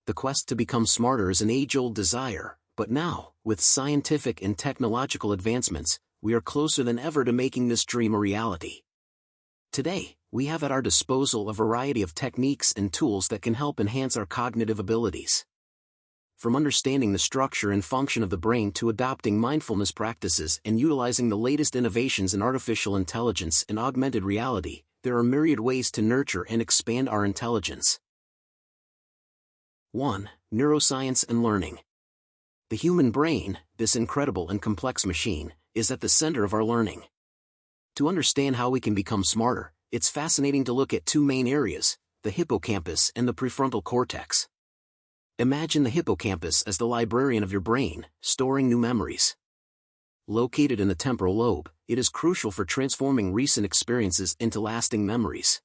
The quest to become smarter is an age-old desire, but now, with scientific and technological advancements, we are closer than ever to making this dream a reality. Today, we have at our disposal a variety of techniques and tools that can help enhance our cognitive abilities. From understanding the structure and function of the brain to adopting mindfulness practices and utilizing the latest innovations in artificial intelligence and augmented reality, there are myriad ways to nurture and expand our intelligence. 1. Neuroscience and Learning. The human brain, this incredible and complex machine, is at the center of our learning. To understand how we can become smarter, it's fascinating to look at two main areas, the hippocampus and the prefrontal cortex. Imagine the hippocampus as the librarian of your brain, storing new memories. Located in the temporal lobe, it is crucial for transforming recent experiences into lasting memories.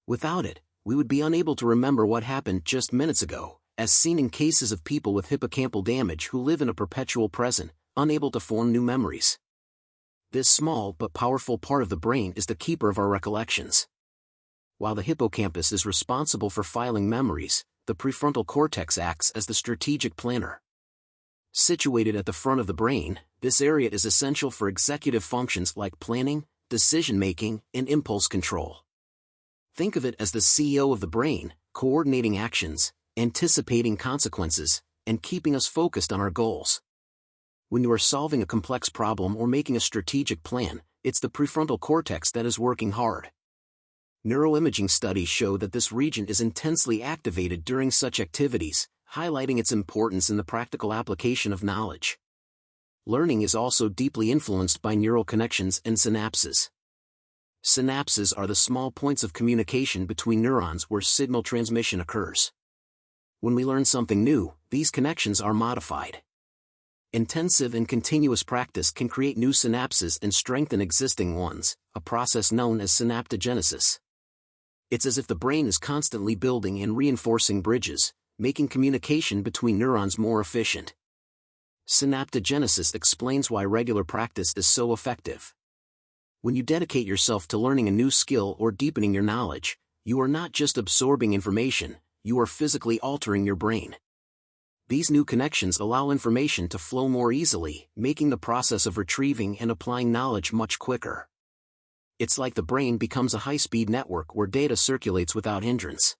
Without it, we would be unable to remember what happened just minutes ago, as seen in cases of people with hippocampal damage who live in a perpetual present, unable to form new memories. This small but powerful part of the brain is the keeper of our recollections. While the hippocampus is responsible for filing memories, the prefrontal cortex acts as the strategic planner. Situated at the front of the brain, this area is essential for executive functions like planning, decision-making, and impulse control. Think of it as the CEO of the brain, coordinating actions, anticipating consequences, and keeping us focused on our goals. When you are solving a complex problem or making a strategic plan, it's the prefrontal cortex that is working hard. Neuroimaging studies show that this region is intensely activated during such activities, highlighting its importance in the practical application of knowledge. Learning is also deeply influenced by neural connections and synapses. Synapses are the small points of communication between neurons where signal transmission occurs. When we learn something new, these connections are modified. Intensive and continuous practice can create new synapses and strengthen existing ones, a process known as synaptogenesis. It's as if the brain is constantly building and reinforcing bridges, making communication between neurons more efficient. Synaptogenesis explains why regular practice is so effective. When you dedicate yourself to learning a new skill or deepening your knowledge, you are not just absorbing information, you are physically altering your brain. These new connections allow information to flow more easily, making the process of retrieving and applying knowledge much quicker. It's like the brain becomes a high-speed network where data circulates without hindrance.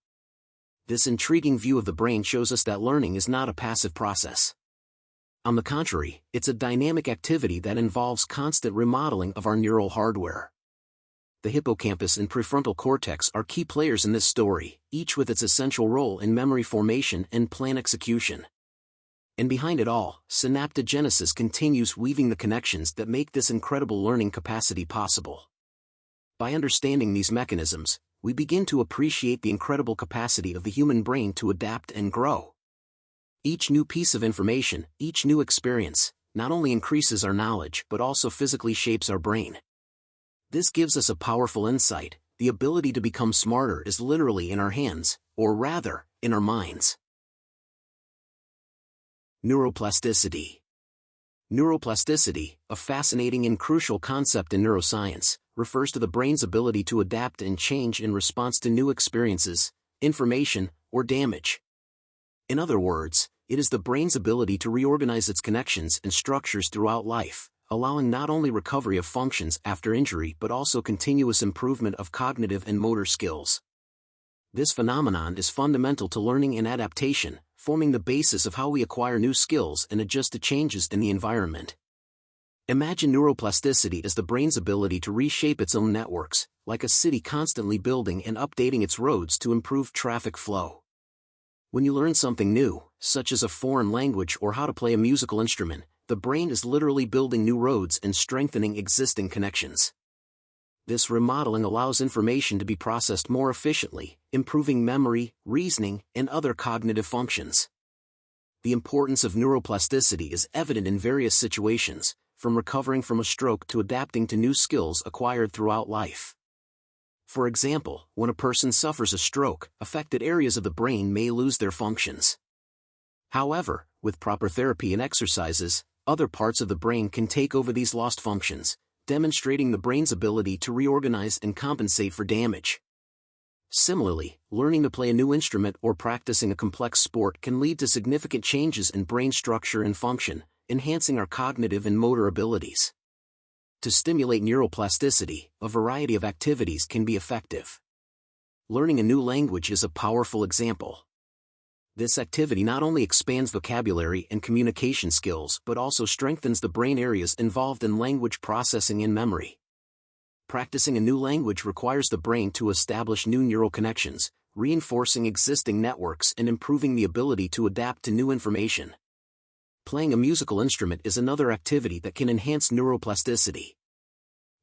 This intriguing view of the brain shows us that learning is not a passive process. On the contrary, it's a dynamic activity that involves constant remodeling of our neural hardware. The hippocampus and prefrontal cortex are key players in this story, each with its essential role in memory formation and plan execution. And behind it all, synaptogenesis continues weaving the connections that make this incredible learning capacity possible. By understanding these mechanisms, we begin to appreciate the incredible capacity of the human brain to adapt and grow. Each new piece of information, each new experience, not only increases our knowledge but also physically shapes our brain. This gives us a powerful insight: the ability to become smarter is literally in our hands, or rather, in our minds. Neuroplasticity. Neuroplasticity, a fascinating and crucial concept in neuroscience, refers to the brain's ability to adapt and change in response to new experiences, information, or damage. In other words, it is the brain's ability to reorganize its connections and structures throughout life, allowing not only recovery of functions after injury but also continuous improvement of cognitive and motor skills. This phenomenon is fundamental to learning and adaptation, forming the basis of how we acquire new skills and adjust to changes in the environment. Imagine neuroplasticity as the brain's ability to reshape its own networks, like a city constantly building and updating its roads to improve traffic flow. When you learn something new, such as a foreign language or how to play a musical instrument, the brain is literally building new roads and strengthening existing connections. This remodeling allows information to be processed more efficiently, improving memory, reasoning, and other cognitive functions. The importance of neuroplasticity is evident in various situations, from recovering from a stroke to adapting to new skills acquired throughout life. For example, when a person suffers a stroke, affected areas of the brain may lose their functions. However, with proper therapy and exercises, other parts of the brain can take over these lost functions, demonstrating the brain's ability to reorganize and compensate for damage. Similarly, learning to play a new instrument or practicing a complex sport can lead to significant changes in brain structure and function, enhancing our cognitive and motor abilities. To stimulate neuroplasticity, a variety of activities can be effective. Learning a new language is a powerful example. This activity not only expands vocabulary and communication skills but also strengthens the brain areas involved in language processing and memory. Practicing a new language requires the brain to establish new neural connections, reinforcing existing networks and improving the ability to adapt to new information. Playing a musical instrument is another activity that can enhance neuroplasticity.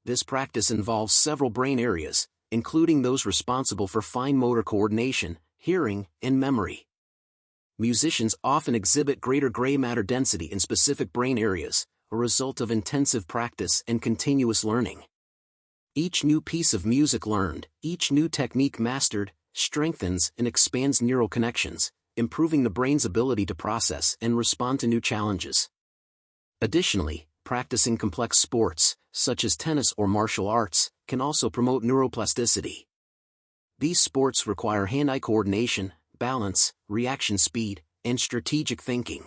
This practice involves several brain areas, including those responsible for fine motor coordination, hearing, and memory. Musicians often exhibit greater gray matter density in specific brain areas, a result of intensive practice and continuous learning. Each new piece of music learned, each new technique mastered, strengthens and expands neural connections, improving the brain's ability to process and respond to new challenges. Additionally, practicing complex sports, such as tennis or martial arts, can also promote neuroplasticity. These sports require hand-eye coordination, balance, reaction speed, and strategic thinking.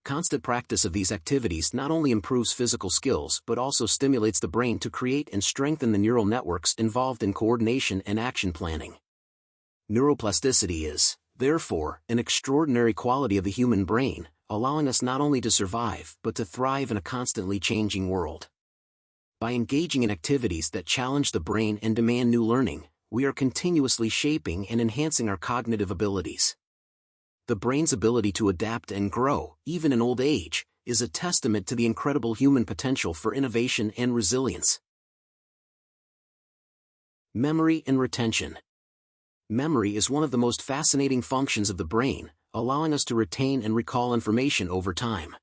Constant practice of these activities not only improves physical skills but also stimulates the brain to create and strengthen the neural networks involved in coordination and action planning. Neuroplasticity is, therefore, an extraordinary quality of the human brain, allowing us not only to survive but to thrive in a constantly changing world. By engaging in activities that challenge the brain and demand new learning, we are continuously shaping and enhancing our cognitive abilities. The brain's ability to adapt and grow, even in old age, is a testament to the incredible human potential for innovation and resilience. Memory and retention. Memory is one of the most fascinating functions of the brain, allowing us to retain and recall information over time.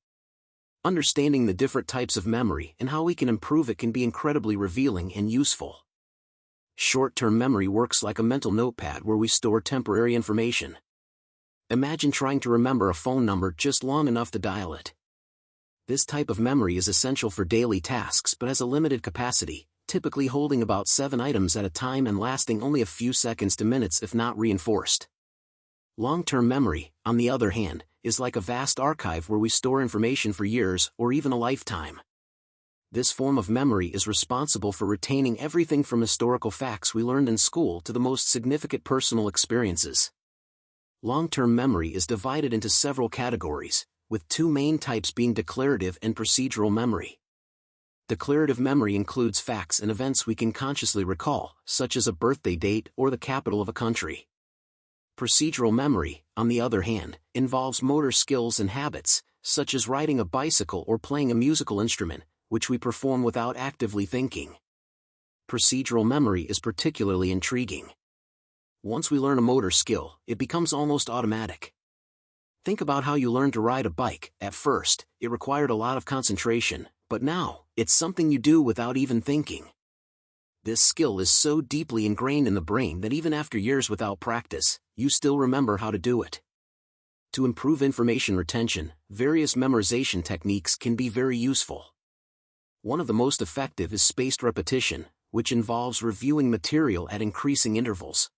Understanding the different types of memory and how we can improve it can be incredibly revealing and useful. Short-term memory works like a mental notepad where we store temporary information. Imagine trying to remember a phone number just long enough to dial it. This type of memory is essential for daily tasks but has a limited capacity, typically holding about 7 items at a time and lasting only a few seconds to minutes if not reinforced. Long-term memory, on the other hand, is like a vast archive where we store information for years or even a lifetime. This form of memory is responsible for retaining everything from historical facts we learned in school to the most significant personal experiences. Long-term memory is divided into several categories, with 2 main types being declarative and procedural memory. Declarative memory includes facts and events we can consciously recall, such as a birthday date or the capital of a country. Procedural memory, on the other hand, involves motor skills and habits, such as riding a bicycle or playing a musical instrument, which we perform without actively thinking. Procedural memory is particularly intriguing. Once we learn a motor skill, it becomes almost automatic. Think about how you learned to ride a bike. At first, it required a lot of concentration, but now, it's something you do without even thinking. This skill is so deeply ingrained in the brain that even after years without practice, you still remember how to do it. To improve information retention, various memorization techniques can be very useful. One of the most effective is spaced repetition, which involves reviewing material at increasing intervals.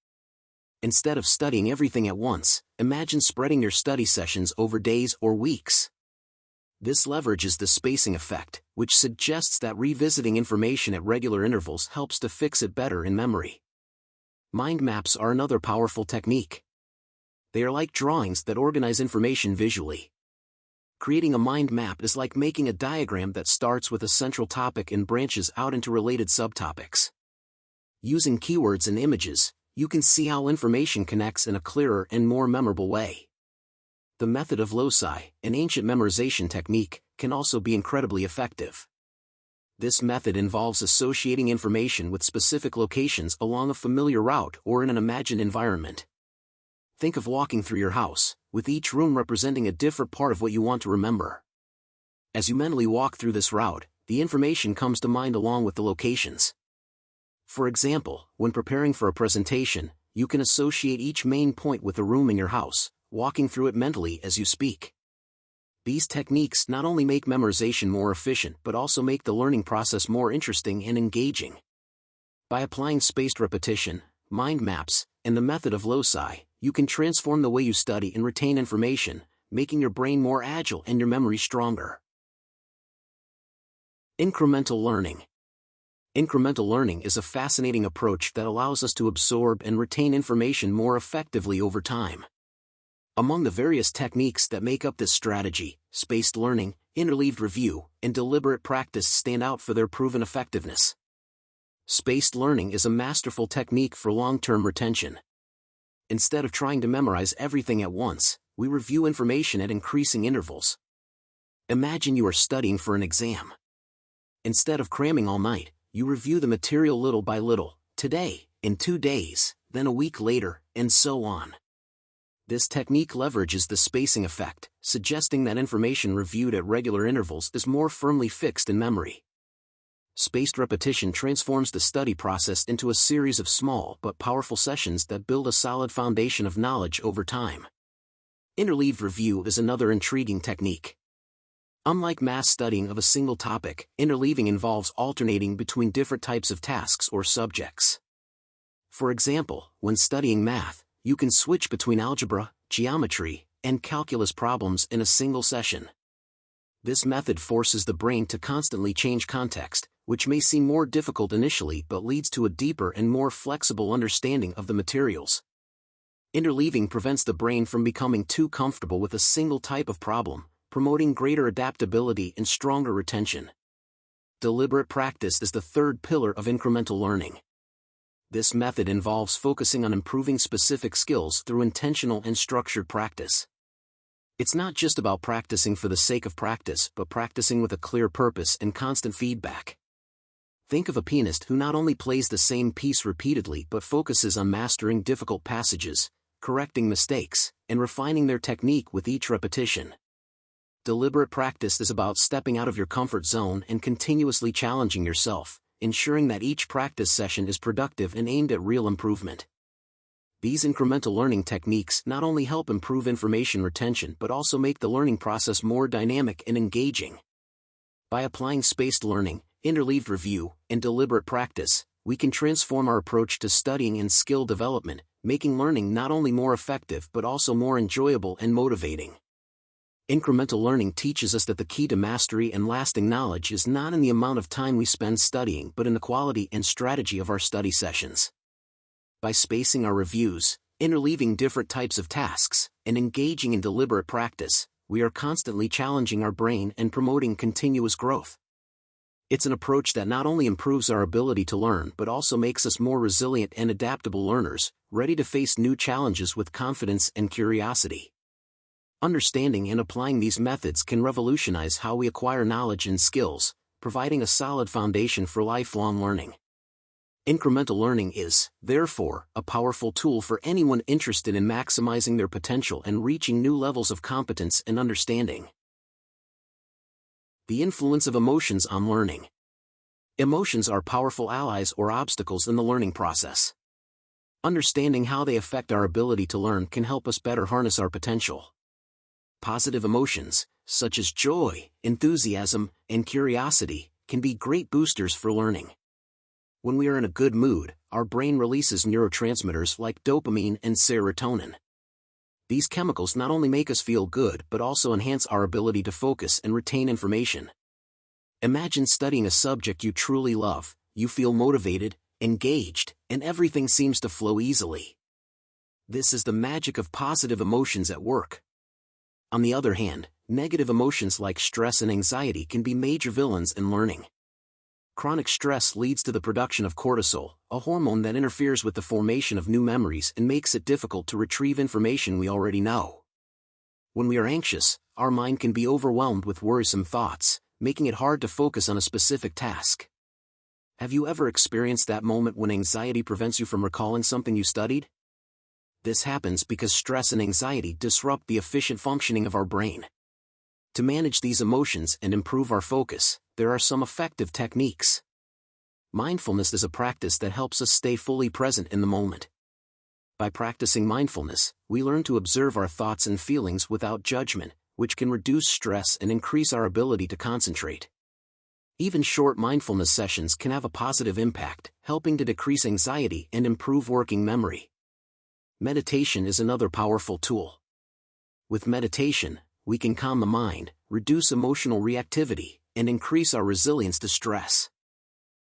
Instead of studying everything at once, imagine spreading your study sessions over days or weeks. This leverages the spacing effect, which suggests that revisiting information at regular intervals helps to fix it better in memory. Mind maps are another powerful technique. They are like drawings that organize information visually. Creating a mind map is like making a diagram that starts with a central topic and branches out into related subtopics. Using keywords and images, you can see how information connects in a clearer and more memorable way. The method of loci, an ancient memorization technique, can also be incredibly effective. This method involves associating information with specific locations along a familiar route or in an imagined environment. Think of walking through your house, with each room representing a different part of what you want to remember. As you mentally walk through this route, the information comes to mind along with the locations. For example, when preparing for a presentation, you can associate each main point with a room in your house, walking through it mentally as you speak. These techniques not only make memorization more efficient but also make the learning process more interesting and engaging. By applying spaced repetition, mind maps, and the method of loci, you can transform the way you study and retain information, making your brain more agile and your memory stronger. Incremental learning. Incremental learning is a fascinating approach that allows us to absorb and retain information more effectively over time. Among the various techniques that make up this strategy, spaced learning, interleaved review, and deliberate practice stand out for their proven effectiveness. Spaced learning is a masterful technique for long-term retention. Instead of trying to memorize everything at once, we review information at increasing intervals. Imagine you are studying for an exam. Instead of cramming all night, you review the material little by little, today, in 2 days, then a week later, and so on. This technique leverages the spacing effect, suggesting that information reviewed at regular intervals is more firmly fixed in memory. Spaced repetition transforms the study process into a series of small but powerful sessions that build a solid foundation of knowledge over time. Interleaved review is another intriguing technique. Unlike mass studying of a single topic, interleaving involves alternating between different types of tasks or subjects. For example, when studying math, you can switch between algebra, geometry, and calculus problems in a single session. This method forces the brain to constantly change context, which may seem more difficult initially but leads to a deeper and more flexible understanding of the materials. Interleaving prevents the brain from becoming too comfortable with a single type of problem, promoting greater adaptability and stronger retention. Deliberate practice is the third pillar of incremental learning. This method involves focusing on improving specific skills through intentional and structured practice. It's not just about practicing for the sake of practice, but practicing with a clear purpose and constant feedback. Think of a pianist who not only plays the same piece repeatedly but focuses on mastering difficult passages, correcting mistakes, and refining their technique with each repetition. Deliberate practice is about stepping out of your comfort zone and continuously challenging yourself, ensuring that each practice session is productive and aimed at real improvement. These incremental learning techniques not only help improve information retention but also make the learning process more dynamic and engaging. By applying spaced learning, interleaved review, and deliberate practice, we can transform our approach to studying and skill development, making learning not only more effective but also more enjoyable and motivating. Incremental learning teaches us that the key to mastery and lasting knowledge is not in the amount of time we spend studying but in the quality and strategy of our study sessions. By spacing our reviews, interleaving different types of tasks, and engaging in deliberate practice, we are constantly challenging our brain and promoting continuous growth. It's an approach that not only improves our ability to learn but also makes us more resilient and adaptable learners, ready to face new challenges with confidence and curiosity. Understanding and applying these methods can revolutionize how we acquire knowledge and skills, providing a solid foundation for lifelong learning. Incremental learning is, therefore, a powerful tool for anyone interested in maximizing their potential and reaching new levels of competence and understanding. The influence of emotions on learning. Emotions are powerful allies or obstacles in the learning process. Understanding how they affect our ability to learn can help us better harness our potential. Positive emotions, such as joy, enthusiasm, and curiosity, can be great boosters for learning. When we are in a good mood, our brain releases neurotransmitters like dopamine and serotonin. These chemicals not only make us feel good but also enhance our ability to focus and retain information. Imagine studying a subject you truly love, you feel motivated, engaged, and everything seems to flow easily. This is the magic of positive emotions at work. On the other hand, negative emotions like stress and anxiety can be major villains in learning. Chronic stress leads to the production of cortisol, a hormone that interferes with the formation of new memories and makes it difficult to retrieve information we already know. When we are anxious, our mind can be overwhelmed with worrisome thoughts, making it hard to focus on a specific task. Have you ever experienced that moment when anxiety prevents you from recalling something you studied? This happens because stress and anxiety disrupt the efficient functioning of our brain. To manage these emotions and improve our focus, there are some effective techniques. Mindfulness is a practice that helps us stay fully present in the moment. By practicing mindfulness, we learn to observe our thoughts and feelings without judgment, which can reduce stress and increase our ability to concentrate. Even short mindfulness sessions can have a positive impact, helping to decrease anxiety and improve working memory. Meditation is another powerful tool. With meditation, we can calm the mind, reduce emotional reactivity, and increase our resilience to stress.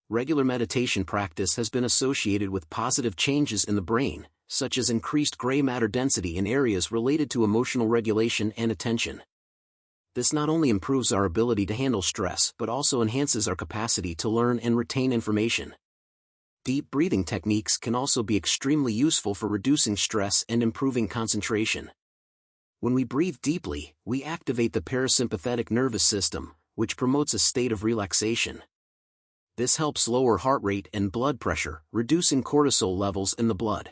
Regular meditation practice has been associated with positive changes in the brain, such as increased gray matter density in areas related to emotional regulation and attention. This not only improves our ability to handle stress but also enhances our capacity to learn and retain information. Deep breathing techniques can also be extremely useful for reducing stress and improving concentration. When we breathe deeply, we activate the parasympathetic nervous system, which promotes a state of relaxation. This helps lower heart rate and blood pressure, reducing cortisol levels in the blood.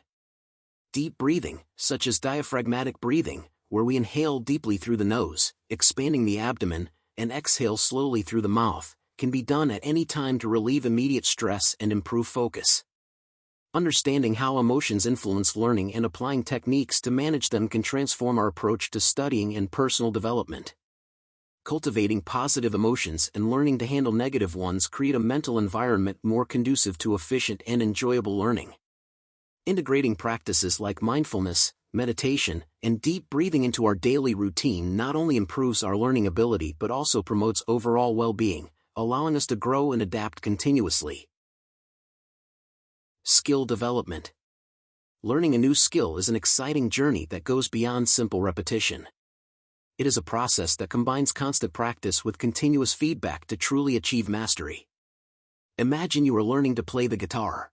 Deep breathing, such as diaphragmatic breathing, where we inhale deeply through the nose, expanding the abdomen, and exhale slowly through the mouth, can be done at any time to relieve immediate stress and improve focus. Understanding how emotions influence learning and applying techniques to manage them can transform our approach to studying and personal development. Cultivating positive emotions and learning to handle negative ones create a mental environment more conducive to efficient and enjoyable learning. Integrating practices like mindfulness, meditation, and deep breathing into our daily routine not only improves our learning ability but also promotes overall well-being, allowing us to grow and adapt continuously. Skill development. Learning a new skill is an exciting journey that goes beyond simple repetition. It is a process that combines constant practice with continuous feedback to truly achieve mastery. Imagine you are learning to play the guitar.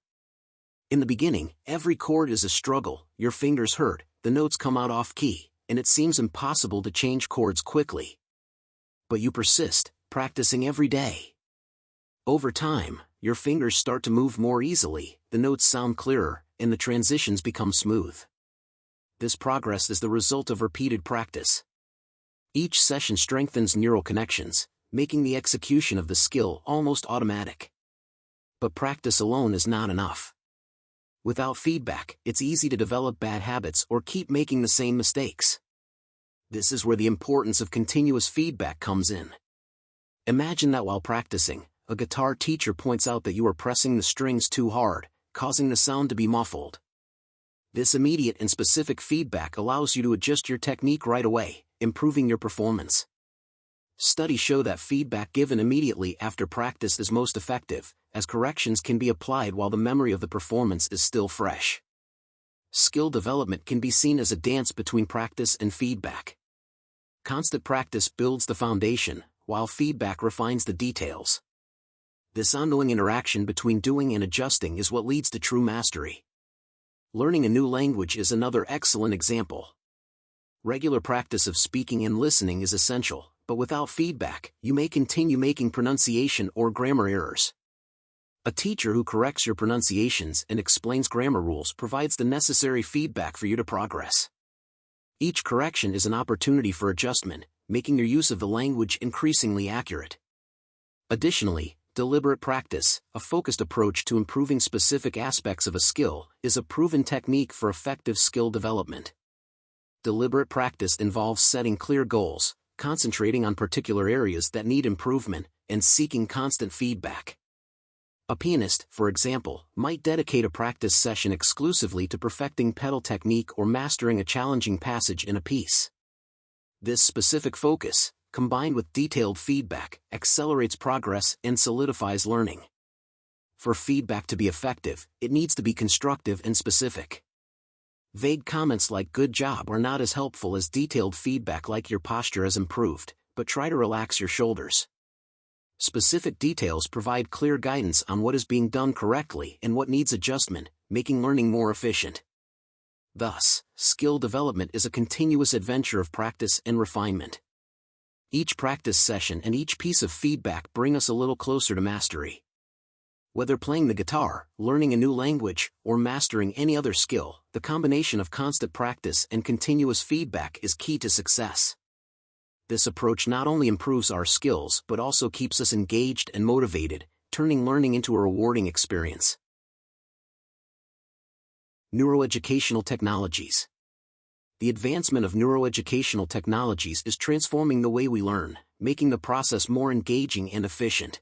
In the beginning, every chord is a struggle, your fingers hurt, the notes come out off key, and it seems impossible to change chords quickly. But you persist, practicing every day. Over time, your fingers start to move more easily, the notes sound clearer, and the transitions become smooth. This progress is the result of repeated practice. Each session strengthens neural connections, making the execution of the skill almost automatic. But practice alone is not enough. Without feedback, it's easy to develop bad habits or keep making the same mistakes. This is where the importance of continuous feedback comes in. Imagine that while practicing, a guitar teacher points out that you are pressing the strings too hard, causing the sound to be muffled. This immediate and specific feedback allows you to adjust your technique right away, improving your performance. Studies show that feedback given immediately after practice is most effective, as corrections can be applied while the memory of the performance is still fresh. Skill development can be seen as a dance between practice and feedback. Constant practice builds the foundation, while feedback refines the details. This ongoing interaction between doing and adjusting is what leads to true mastery. Learning a new language is another excellent example. Regular practice of speaking and listening is essential, but without feedback, you may continue making pronunciation or grammar errors. A teacher who corrects your pronunciations and explains grammar rules provides the necessary feedback for you to progress. Each correction is an opportunity for adjustment, making your use of the language increasingly accurate. Additionally, deliberate practice, a focused approach to improving specific aspects of a skill, is a proven technique for effective skill development. Deliberate practice involves setting clear goals, concentrating on particular areas that need improvement, and seeking constant feedback. A pianist, for example, might dedicate a practice session exclusively to perfecting pedal technique or mastering a challenging passage in a piece. This specific focus, combined with detailed feedback, accelerates progress and solidifies learning. For feedback to be effective, it needs to be constructive and specific. Vague comments like "good job" are not as helpful as detailed feedback like "your posture has improved, but try to relax your shoulders." Specific details provide clear guidance on what is being done correctly and what needs adjustment, making learning more efficient. Thus, skill development is a continuous adventure of practice and refinement. Each practice session and each piece of feedback bring us a little closer to mastery. Whether playing the guitar, learning a new language, or mastering any other skill, the combination of constant practice and continuous feedback is key to success. This approach not only improves our skills but also keeps us engaged and motivated, turning learning into a rewarding experience. Neuroeducational Technologies. The advancement of neuroeducational technologies is transforming the way we learn, making the process more engaging and efficient.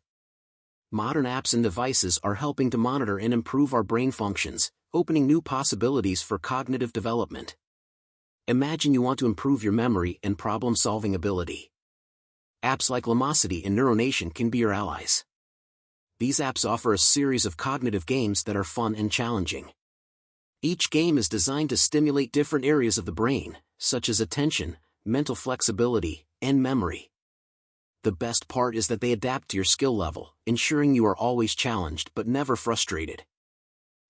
Modern apps and devices are helping to monitor and improve our brain functions, opening new possibilities for cognitive development. Imagine you want to improve your memory and problem-solving ability. Apps like Lumosity and Neuronation can be your allies. These apps offer a series of cognitive games that are fun and challenging. Each game is designed to stimulate different areas of the brain, such as attention, mental flexibility, and memory. The best part is that they adapt to your skill level, ensuring you are always challenged but never frustrated.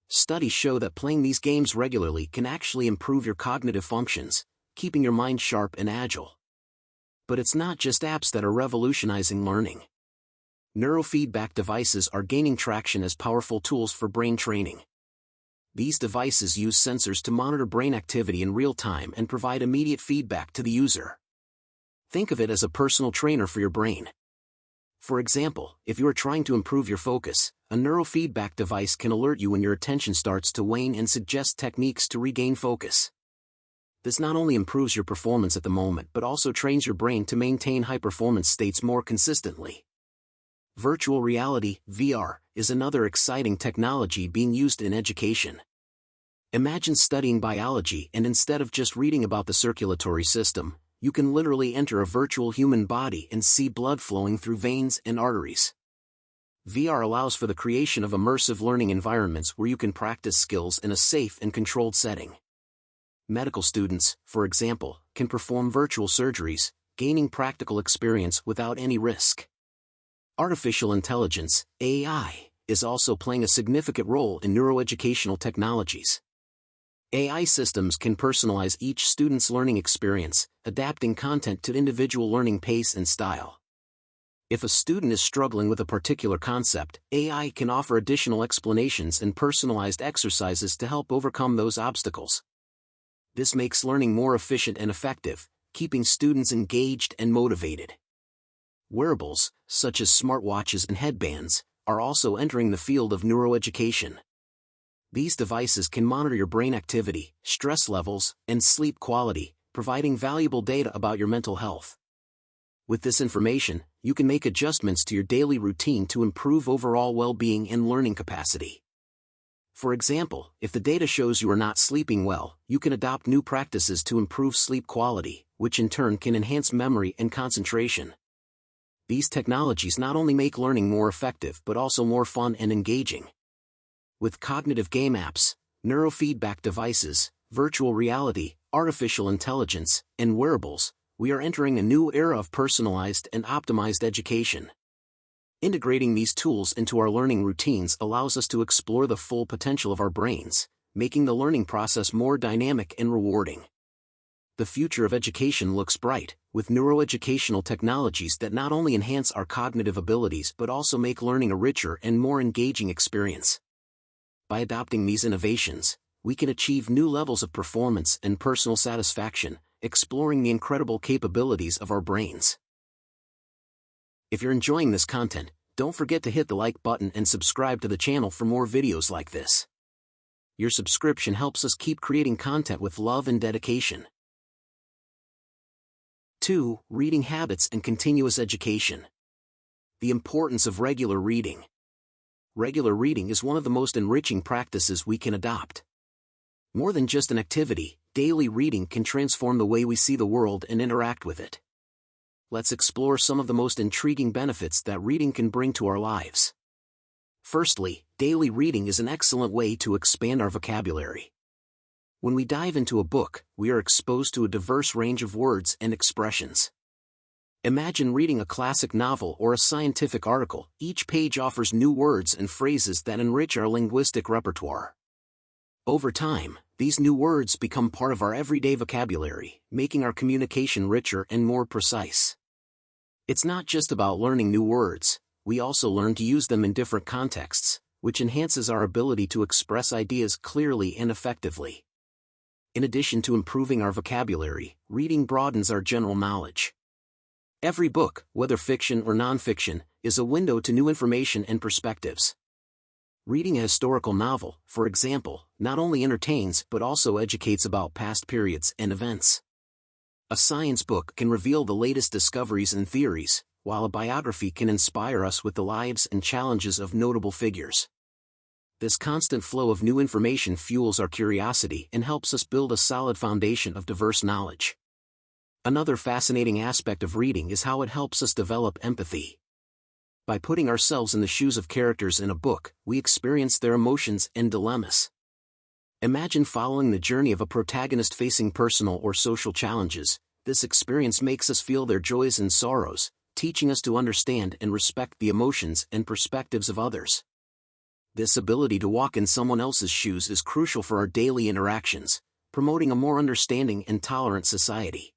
Studies show that playing these games regularly can actually improve your cognitive functions, keeping your mind sharp and agile. But it's not just apps that are revolutionizing learning. Neurofeedback devices are gaining traction as powerful tools for brain training. These devices use sensors to monitor brain activity in real time and provide immediate feedback to the user. Think of it as a personal trainer for your brain. For example, if you are trying to improve your focus, a neurofeedback device can alert you when your attention starts to wane and suggest techniques to regain focus. This not only improves your performance at the moment but also trains your brain to maintain high-performance states more consistently. Virtual reality, VR, is another exciting technology being used in education. Imagine studying biology and instead of just reading about the circulatory system, you can literally enter a virtual human body and see blood flowing through veins and arteries. VR allows for the creation of immersive learning environments where you can practice skills in a safe and controlled setting. Medical students, for example, can perform virtual surgeries, gaining practical experience without any risk. Artificial intelligence, AI, is also playing a significant role in neuroeducational technologies. AI systems can personalize each student's learning experience, adapting content to individual learning pace and style. If a student is struggling with a particular concept, AI can offer additional explanations and personalized exercises to help overcome those obstacles. This makes learning more efficient and effective, keeping students engaged and motivated. Wearables, such as smartwatches and headbands, are also entering the field of neuroeducation. These devices can monitor your brain activity, stress levels, and sleep quality, providing valuable data about your mental health. With this information, you can make adjustments to your daily routine to improve overall well-being and learning capacity. For example, if the data shows you are not sleeping well, you can adopt new practices to improve sleep quality, which in turn can enhance memory and concentration. These technologies not only make learning more effective but also more fun and engaging. With cognitive game apps, neurofeedback devices, virtual reality, artificial intelligence, and wearables, we are entering a new era of personalized and optimized education. Integrating these tools into our learning routines allows us to explore the full potential of our brains, making the learning process more dynamic and rewarding. The future of education looks bright, with neuroeducational technologies that not only enhance our cognitive abilities but also make learning a richer and more engaging experience. By adopting these innovations, we can achieve new levels of performance and personal satisfaction, exploring the incredible capabilities of our brains. If you're enjoying this content, don't forget to hit the like button and subscribe to the channel for more videos like this. Your subscription helps us keep creating content with love and dedication. 2. Reading habits and continuous education. The importance of regular reading. Regular reading is one of the most enriching practices we can adopt. More than just an activity, daily reading can transform the way we see the world and interact with it. Let's explore some of the most intriguing benefits that reading can bring to our lives. Firstly, daily reading is an excellent way to expand our vocabulary. When we dive into a book, we are exposed to a diverse range of words and expressions. Imagine reading a classic novel or a scientific article. Each page offers new words and phrases that enrich our linguistic repertoire. Over time, these new words become part of our everyday vocabulary, making our communication richer and more precise. It's not just about learning new words, we also learn to use them in different contexts, which enhances our ability to express ideas clearly and effectively. In addition to improving our vocabulary, reading broadens our general knowledge. Every book, whether fiction or nonfiction, is a window to new information and perspectives. Reading a historical novel, for example, not only entertains but also educates about past periods and events. A science book can reveal the latest discoveries and theories, while a biography can inspire us with the lives and challenges of notable figures. This constant flow of new information fuels our curiosity and helps us build a solid foundation of diverse knowledge. Another fascinating aspect of reading is how it helps us develop empathy. By putting ourselves in the shoes of characters in a book, we experience their emotions and dilemmas. Imagine following the journey of a protagonist facing personal or social challenges. This experience makes us feel their joys and sorrows, teaching us to understand and respect the emotions and perspectives of others. This ability to walk in someone else's shoes is crucial for our daily interactions, promoting a more understanding and tolerant society.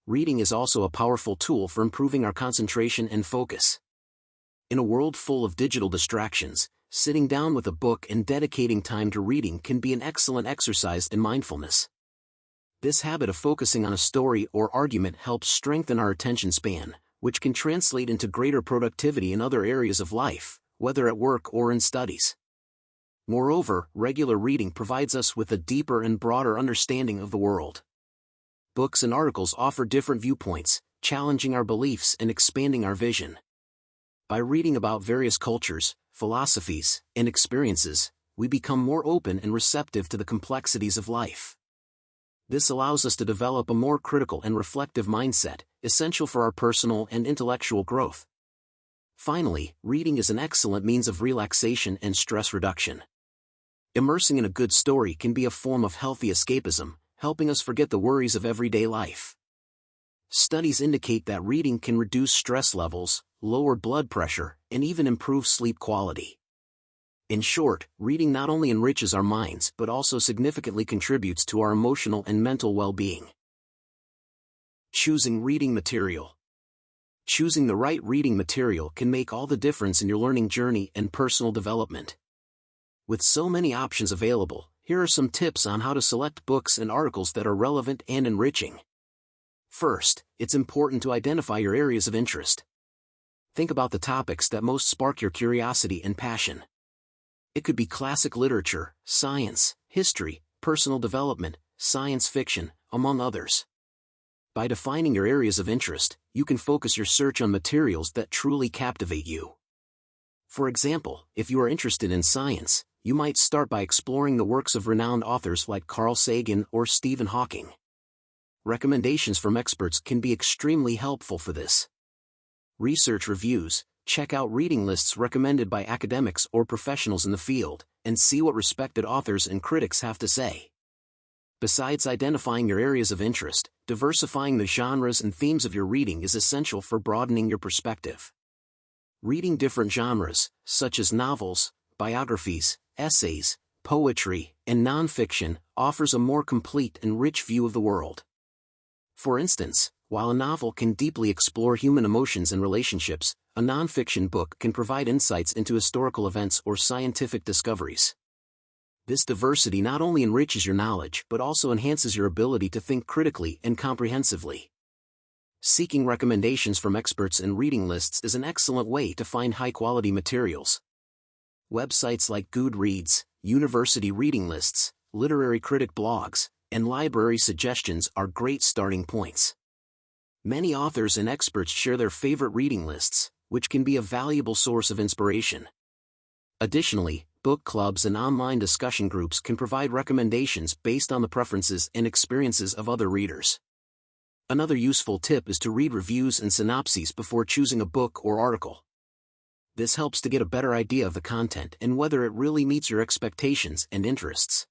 Reading is also a powerful tool for improving our concentration and focus. In a world full of digital distractions, sitting down with a book and dedicating time to reading can be an excellent exercise in mindfulness. This habit of focusing on a story or argument helps strengthen our attention span, which can translate into greater productivity in other areas of life, whether at work or in studies. Moreover, regular reading provides us with a deeper and broader understanding of the world. Books and articles offer different viewpoints, challenging our beliefs and expanding our vision. By reading about various cultures, philosophies, and experiences, we become more open and receptive to the complexities of life. This allows us to develop a more critical and reflective mindset, essential for our personal and intellectual growth. Finally, reading is an excellent means of relaxation and stress reduction. Immersing in a good story can be a form of healthy escapism, helping us forget the worries of everyday life. Studies indicate that reading can reduce stress levels, lower blood pressure, and even improve sleep quality. In short, reading not only enriches our minds but also significantly contributes to our emotional and mental well-being. Choosing reading material. Choosing the right reading material can make all the difference in your learning journey and personal development. With so many options available, here are some tips on how to select books and articles that are relevant and enriching. First, it's important to identify your areas of interest. Think about the topics that most spark your curiosity and passion. It could be classic literature, science, history, personal development, science fiction, among others. By defining your areas of interest, you can focus your search on materials that truly captivate you. For example, if you are interested in science, you might start by exploring the works of renowned authors like Carl Sagan or Stephen Hawking. Recommendations from experts can be extremely helpful for this. Research reviews. Check out reading lists recommended by academics or professionals in the field, and see what respected authors and critics have to say. Besides identifying your areas of interest, diversifying the genres and themes of your reading is essential for broadening your perspective. Reading different genres, such as novels, biographies, essays, poetry, and nonfiction, offers a more complete and rich view of the world. For instance, while a novel can deeply explore human emotions and relationships, a nonfiction book can provide insights into historical events or scientific discoveries. This diversity not only enriches your knowledge but also enhances your ability to think critically and comprehensively. Seeking recommendations from experts and reading lists is an excellent way to find high-quality materials. Websites like Goodreads, university reading lists, literary critic blogs, and library suggestions are great starting points. Many authors and experts share their favorite reading lists, which can be a valuable source of inspiration. Additionally, book clubs and online discussion groups can provide recommendations based on the preferences and experiences of other readers. Another useful tip is to read reviews and synopses before choosing a book or article. This helps to get a better idea of the content and whether it really meets your expectations and interests.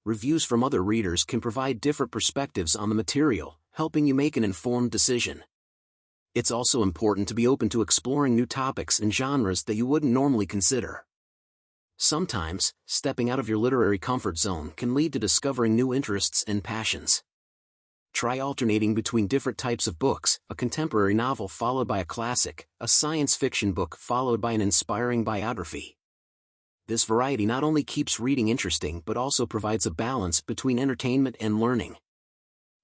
Reviews from other readers can provide different perspectives on the material, helping you make an informed decision. It's also important to be open to exploring new topics and genres that you wouldn't normally consider. Sometimes, stepping out of your literary comfort zone can lead to discovering new interests and passions. Try alternating between different types of books, a contemporary novel followed by a classic, a science fiction book followed by an inspiring biography. This variety not only keeps reading interesting but also provides a balance between entertainment and learning.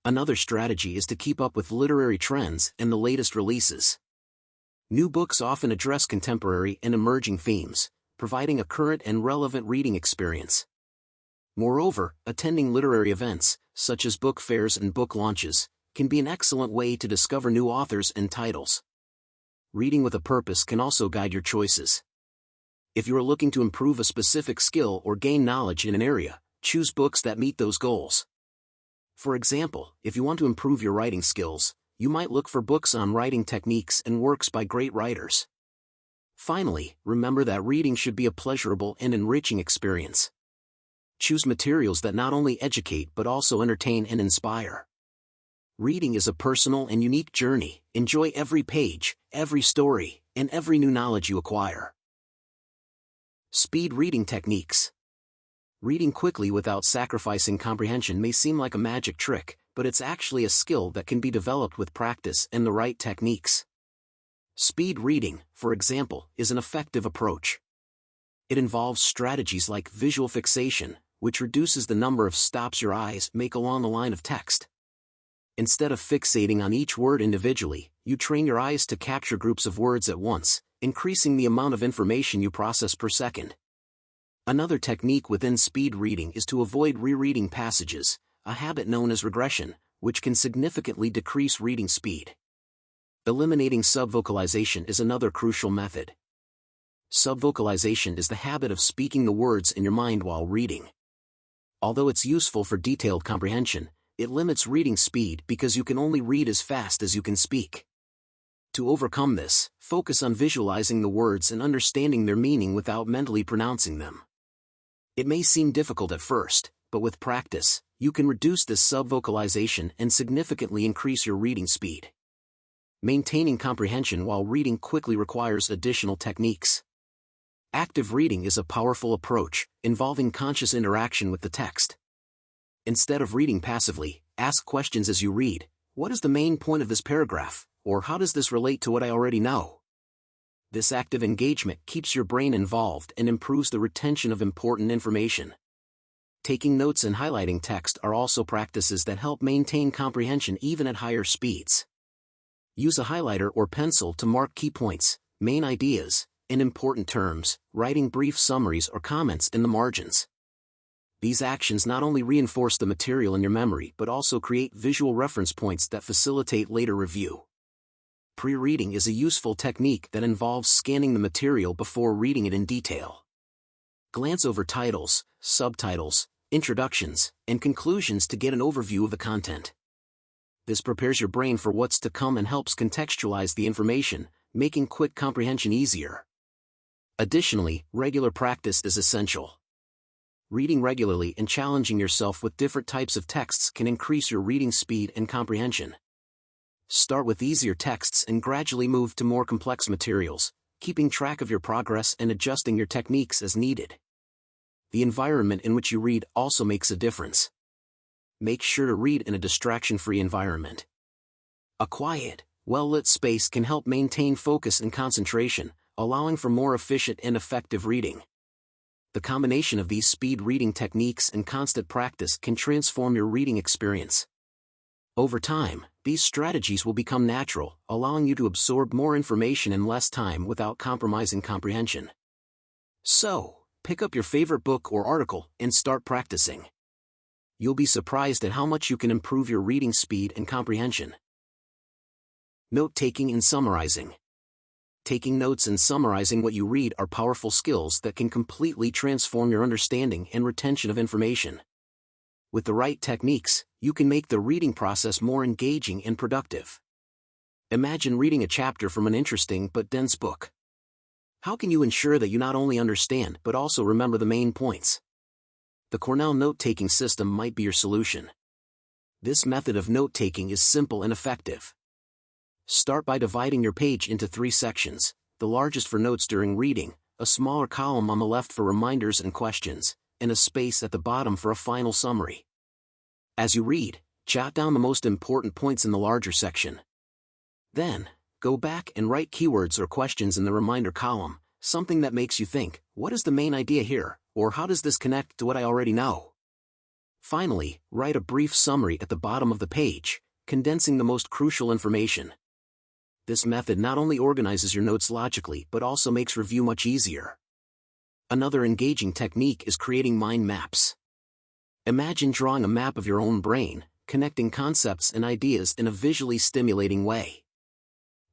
Another strategy is to keep up with literary trends and the latest releases. New books often address contemporary and emerging themes, providing a current and relevant reading experience. Moreover, attending literary events, such as book fairs and book launches, can be an excellent way to discover new authors and titles. Reading with a purpose can also guide your choices. If you are looking to improve a specific skill or gain knowledge in an area, choose books that meet those goals. For example, if you want to improve your writing skills, you might look for books on writing techniques and works by great writers. Finally, remember that reading should be a pleasurable and enriching experience. Choose materials that not only educate but also entertain and inspire. Reading is a personal and unique journey. Enjoy every page, every story, and every new knowledge you acquire. Speed reading techniques. Reading quickly without sacrificing comprehension may seem like a magic trick, but it's actually a skill that can be developed with practice and the right techniques. Speed reading, for example, is an effective approach. It involves strategies like visual fixation, which reduces the number of stops your eyes make along the line of text. Instead of fixating on each word individually, you train your eyes to capture groups of words at once, increasing the amount of information you process per second. Another technique within speed reading is to avoid rereading passages, a habit known as regression, which can significantly decrease reading speed. Eliminating subvocalization is another crucial method. Subvocalization is the habit of speaking the words in your mind while reading. Although it's useful for detailed comprehension, it limits reading speed because you can only read as fast as you can speak. To overcome this, focus on visualizing the words and understanding their meaning without mentally pronouncing them. It may seem difficult at first, but with practice, you can reduce this subvocalization and significantly increase your reading speed. Maintaining comprehension while reading quickly requires additional techniques. Active reading is a powerful approach, involving conscious interaction with the text. Instead of reading passively, ask questions as you read. What is the main point of this paragraph? Or how does this relate to what I already know? This active engagement keeps your brain involved and improves the retention of important information. Taking notes and highlighting text are also practices that help maintain comprehension even at higher speeds. Use a highlighter or pencil to mark key points, main ideas, and important terms, writing brief summaries or comments in the margins. These actions not only reinforce the material in your memory but also create visual reference points that facilitate later review. Pre-reading is a useful technique that involves scanning the material before reading it in detail. Glance over titles, subtitles, introductions, and conclusions to get an overview of the content. This prepares your brain for what's to come and helps contextualize the information, making quick comprehension easier. Additionally, regular practice is essential. Reading regularly and challenging yourself with different types of texts can increase your reading speed and comprehension. Start with easier texts and gradually move to more complex materials, keeping track of your progress and adjusting your techniques as needed. The environment in which you read also makes a difference. Make sure to read in a distraction-free environment. A quiet, well-lit space can help maintain focus and concentration, allowing for more efficient and effective reading. The combination of these speed reading techniques and constant practice can transform your reading experience. Over time, these strategies will become natural, allowing you to absorb more information in less time without compromising comprehension. So, pick up your favorite book or article and start practicing. You'll be surprised at how much you can improve your reading speed and comprehension. Note-taking and summarizing. Taking notes and summarizing what you read are powerful skills that can completely transform your understanding and retention of information. With the right techniques, you can make the reading process more engaging and productive. Imagine reading a chapter from an interesting but dense book. How can you ensure that you not only understand but also remember the main points? The Cornell note-taking system might be your solution. This method of note-taking is simple and effective. Start by dividing your page into 3 sections, the largest for notes during reading, a smaller column on the left for reminders and questions, and a space at the bottom for a final summary. As you read, jot down the most important points in the larger section. Then, go back and write keywords or questions in the reminder column, something that makes you think, what is the main idea here, or how does this connect to what I already know? Finally, write a brief summary at the bottom of the page, condensing the most crucial information. This method not only organizes your notes logically but also makes review much easier. Another engaging technique is creating mind maps. Imagine drawing a map of your own brain, connecting concepts and ideas in a visually stimulating way.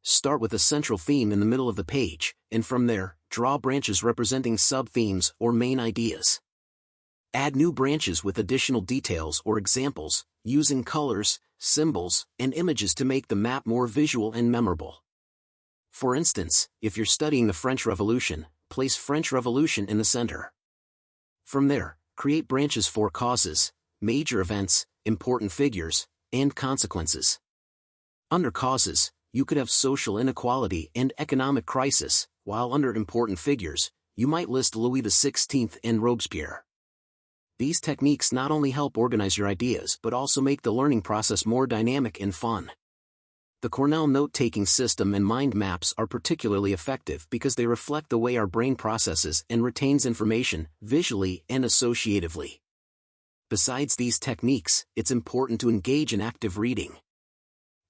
Start with a central theme in the middle of the page, and from there, draw branches representing sub-themes or main ideas. Add new branches with additional details or examples, using colors, symbols, and images to make the map more visual and memorable. For instance, if you're studying the French Revolution, place French Revolution in the center. From there, create branches for causes, major events, important figures, and consequences. Under causes, you could have social inequality and economic crisis, while under important figures, you might list Louis XVI and Robespierre. These techniques not only help organize your ideas but also make the learning process more dynamic and fun. The Cornell note-taking system and mind maps are particularly effective because they reflect the way our brain processes and retains information, visually and associatively. Besides these techniques, it's important to engage in active reading.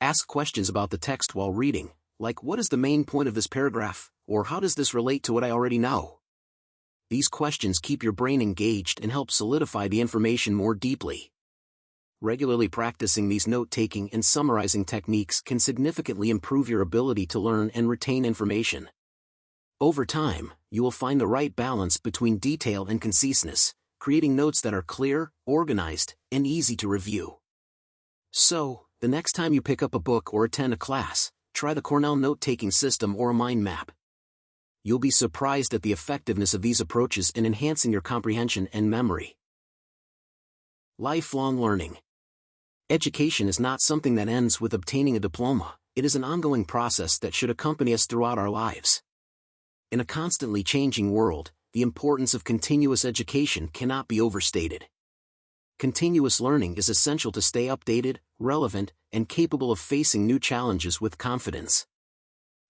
Ask questions about the text while reading, like what is the main point of this paragraph, or how does this relate to what I already know? These questions keep your brain engaged and help solidify the information more deeply. Regularly practicing these note-taking and summarizing techniques can significantly improve your ability to learn and retain information. Over time, you will find the right balance between detail and conciseness, creating notes that are clear, organized, and easy to review. So, the next time you pick up a book or attend a class, try the Cornell note-taking system or a mind map. You'll be surprised at the effectiveness of these approaches in enhancing your comprehension and memory. Lifelong learning. Education is not something that ends with obtaining a diploma, it is an ongoing process that should accompany us throughout our lives. In a constantly changing world, the importance of continuous education cannot be overstated. Continuous learning is essential to stay updated, relevant, and capable of facing new challenges with confidence.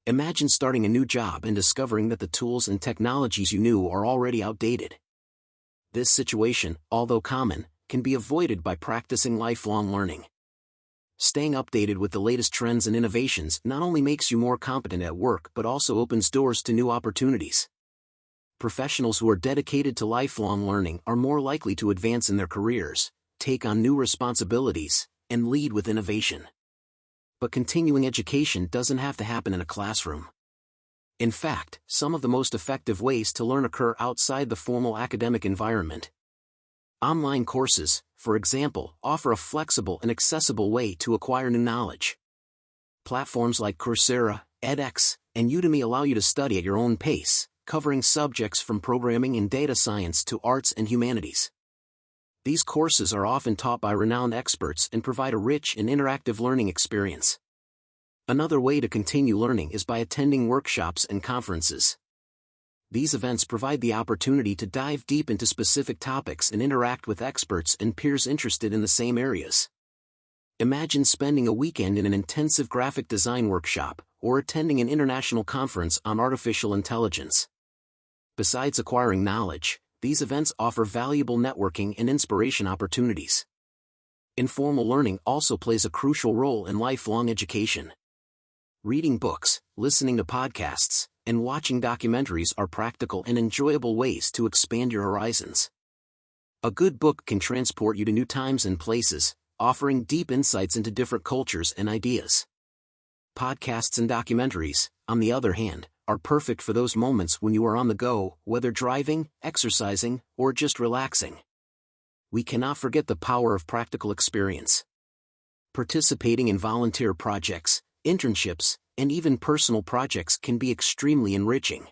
Imagine starting a new job and discovering that the tools and technologies you knew are already outdated. This situation, although common, can be avoided by practicing lifelong learning. Staying updated with the latest trends and innovations not only makes you more competent at work but also opens doors to new opportunities. Professionals who are dedicated to lifelong learning are more likely to advance in their careers, take on new responsibilities, and lead with innovation. But continuing education doesn't have to happen in a classroom. In fact, some of the most effective ways to learn occur outside the formal academic environment. Online courses, for example, offer a flexible and accessible way to acquire new knowledge. Platforms like Coursera, edX, and Udemy allow you to study at your own pace, covering subjects from programming and data science to arts and humanities. These courses are often taught by renowned experts and provide a rich and interactive learning experience. Another way to continue learning is by attending workshops and conferences. These events provide the opportunity to dive deep into specific topics and interact with experts and peers interested in the same areas. Imagine spending a weekend in an intensive graphic design workshop, or attending an international conference on artificial intelligence. Besides acquiring knowledge, these events offer valuable networking and inspiration opportunities. Informal learning also plays a crucial role in lifelong education. Reading books, listening to podcasts, and watching documentaries are practical and enjoyable ways to expand your horizons. A good book can transport you to new times and places, offering deep insights into different cultures and ideas. Podcasts and documentaries, on the other hand, are perfect for those moments when you are on the go, whether driving, exercising, or just relaxing. We cannot forget the power of practical experience. Participating in volunteer projects, internships, and even personal projects can be extremely enriching.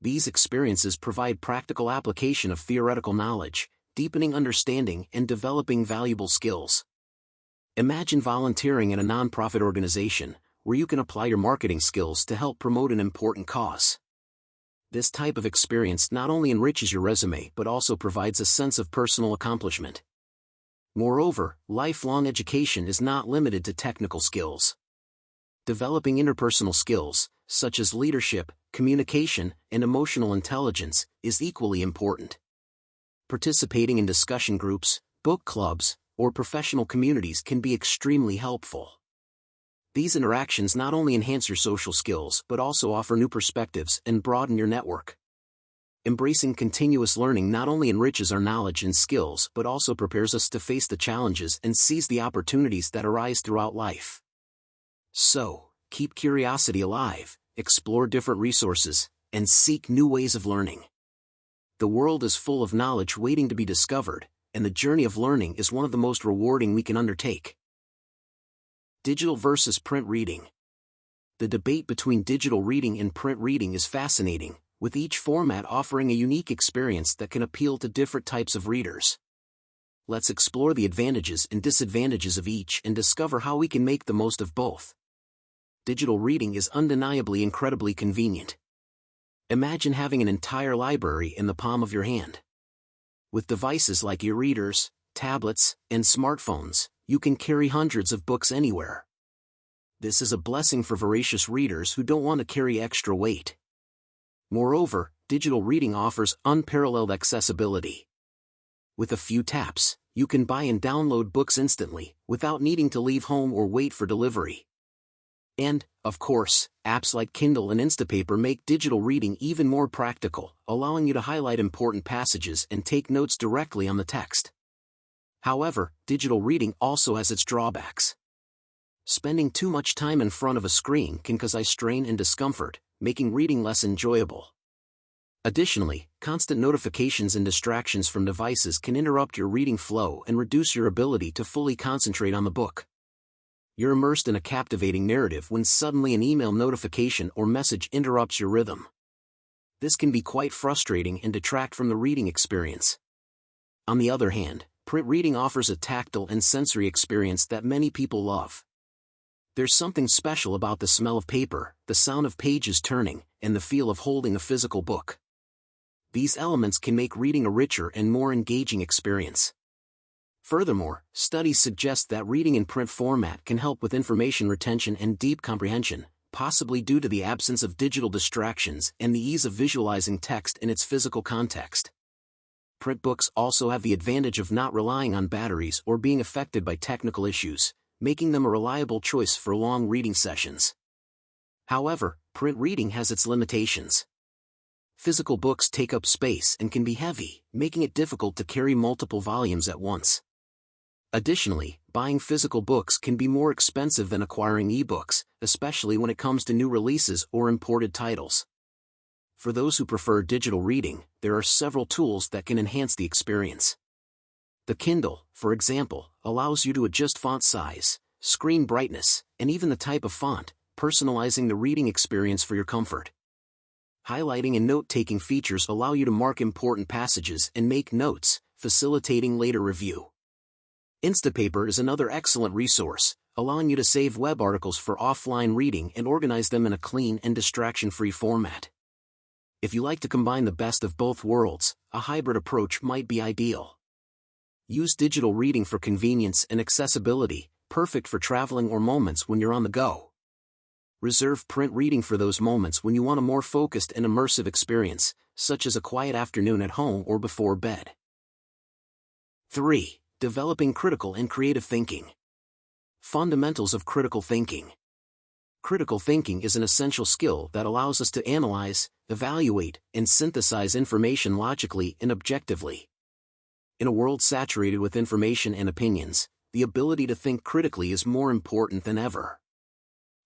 These experiences provide practical application of theoretical knowledge, deepening understanding and developing valuable skills. Imagine volunteering in a nonprofit organization, where you can apply your marketing skills to help promote an important cause. This type of experience not only enriches your resume but also provides a sense of personal accomplishment. Moreover, lifelong education is not limited to technical skills. Developing interpersonal skills, such as leadership, communication, and emotional intelligence, is equally important. Participating in discussion groups, book clubs, or professional communities can be extremely helpful. These interactions not only enhance your social skills but also offer new perspectives and broaden your network. Embracing continuous learning not only enriches our knowledge and skills but also prepares us to face the challenges and seize the opportunities that arise throughout life. So, keep curiosity alive, explore different resources, and seek new ways of learning. The world is full of knowledge waiting to be discovered, and the journey of learning is one of the most rewarding we can undertake. Digital versus print reading. The debate between digital reading and print reading is fascinating, with each format offering a unique experience that can appeal to different types of readers. Let's explore the advantages and disadvantages of each and discover how we can make the most of both. Digital reading is undeniably incredibly convenient. Imagine having an entire library in the palm of your hand. With devices like e-readers, tablets, and smartphones, you can carry hundreds of books anywhere. This is a blessing for voracious readers who don't want to carry extra weight. Moreover, digital reading offers unparalleled accessibility. With a few taps, you can buy and download books instantly, without needing to leave home or wait for delivery. And, of course, apps like Kindle and Instapaper make digital reading even more practical, allowing you to highlight important passages and take notes directly on the text. However, digital reading also has its drawbacks. Spending too much time in front of a screen can cause eye strain and discomfort, making reading less enjoyable. Additionally, constant notifications and distractions from devices can interrupt your reading flow and reduce your ability to fully concentrate on the book. You're immersed in a captivating narrative when suddenly an email notification or message interrupts your rhythm. This can be quite frustrating and detract from the reading experience. On the other hand, print reading offers a tactile and sensory experience that many people love. There's something special about the smell of paper, the sound of pages turning, and the feel of holding a physical book. These elements can make reading a richer and more engaging experience. Furthermore, studies suggest that reading in print format can help with information retention and deep comprehension, possibly due to the absence of digital distractions and the ease of visualizing text in its physical context. Print books also have the advantage of not relying on batteries or being affected by technical issues, making them a reliable choice for long reading sessions. However, print reading has its limitations. Physical books take up space and can be heavy, making it difficult to carry multiple volumes at once. Additionally, buying physical books can be more expensive than acquiring ebooks, especially when it comes to new releases or imported titles. For those who prefer digital reading, there are several tools that can enhance the experience. The Kindle, for example, allows you to adjust font size, screen brightness, and even the type of font, personalizing the reading experience for your comfort. Highlighting and note-taking features allow you to mark important passages and make notes, facilitating later review. Instapaper is another excellent resource, allowing you to save web articles for offline reading and organize them in a clean and distraction-free format. If you like to combine the best of both worlds, a hybrid approach might be ideal. Use digital reading for convenience and accessibility, perfect for traveling or moments when you're on the go. Reserve print reading for those moments when you want a more focused and immersive experience, such as a quiet afternoon at home or before bed. 3. Developing critical and creative thinking. Fundamentals of critical thinking. Critical thinking is an essential skill that allows us to analyze, evaluate, and synthesize information logically and objectively. In a world saturated with information and opinions, the ability to think critically is more important than ever.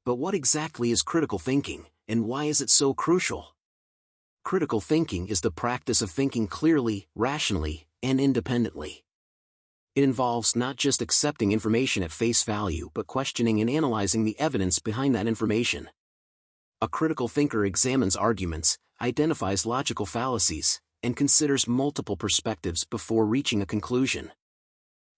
But what exactly is critical thinking, and why is it so crucial? Critical thinking is the practice of thinking clearly, rationally, and independently. It involves not just accepting information at face value but questioning and analyzing the evidence behind that information. A critical thinker examines arguments, identifies logical fallacies, and considers multiple perspectives before reaching a conclusion.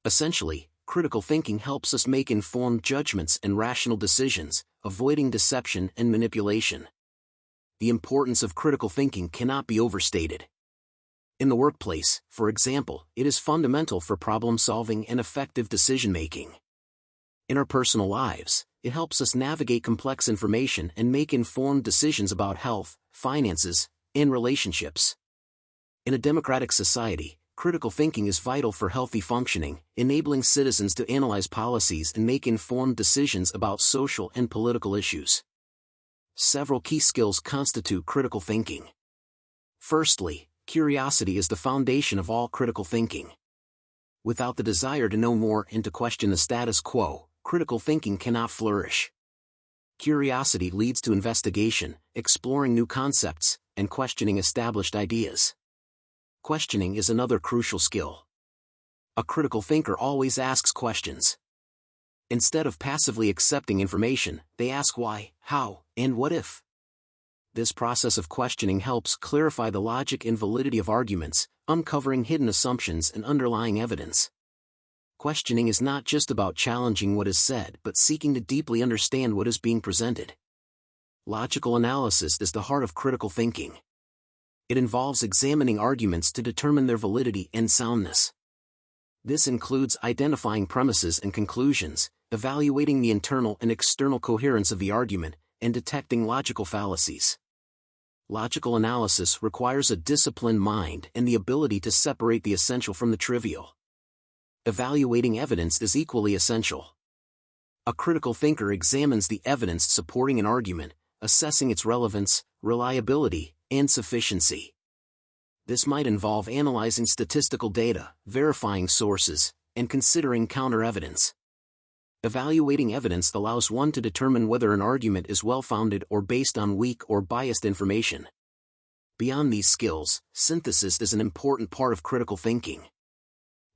Essentially, critical thinking helps us make informed judgments and rational decisions, avoiding deception and manipulation. The importance of critical thinking cannot be overstated. In the workplace, for example, it is fundamental for problem-solving and effective decision-making. In our personal lives, it helps us navigate complex information and make informed decisions about health, finances, and relationships. In a democratic society, critical thinking is vital for healthy functioning, enabling citizens to analyze policies and make informed decisions about social and political issues. Several key skills constitute critical thinking. Firstly, curiosity is the foundation of all critical thinking. Without the desire to know more and to question the status quo, critical thinking cannot flourish. Curiosity leads to investigation, exploring new concepts, and questioning established ideas. Questioning is another crucial skill. A critical thinker always asks questions. Instead of passively accepting information, they ask why, how, and what if. This process of questioning helps clarify the logic and validity of arguments, uncovering hidden assumptions and underlying evidence. Questioning is not just about challenging what is said but seeking to deeply understand what is being presented. Logical analysis is the heart of critical thinking. It involves examining arguments to determine their validity and soundness. This includes identifying premises and conclusions, evaluating the internal and external coherence of the argument, and detecting logical fallacies. Logical analysis requires a disciplined mind and the ability to separate the essential from the trivial. Evaluating evidence is equally essential. A critical thinker examines the evidence supporting an argument, assessing its relevance, reliability, and sufficiency. This might involve analyzing statistical data, verifying sources, and considering counter-evidence. Evaluating evidence allows one to determine whether an argument is well-founded or based on weak or biased information. Beyond these skills, synthesis is an important part of critical thinking.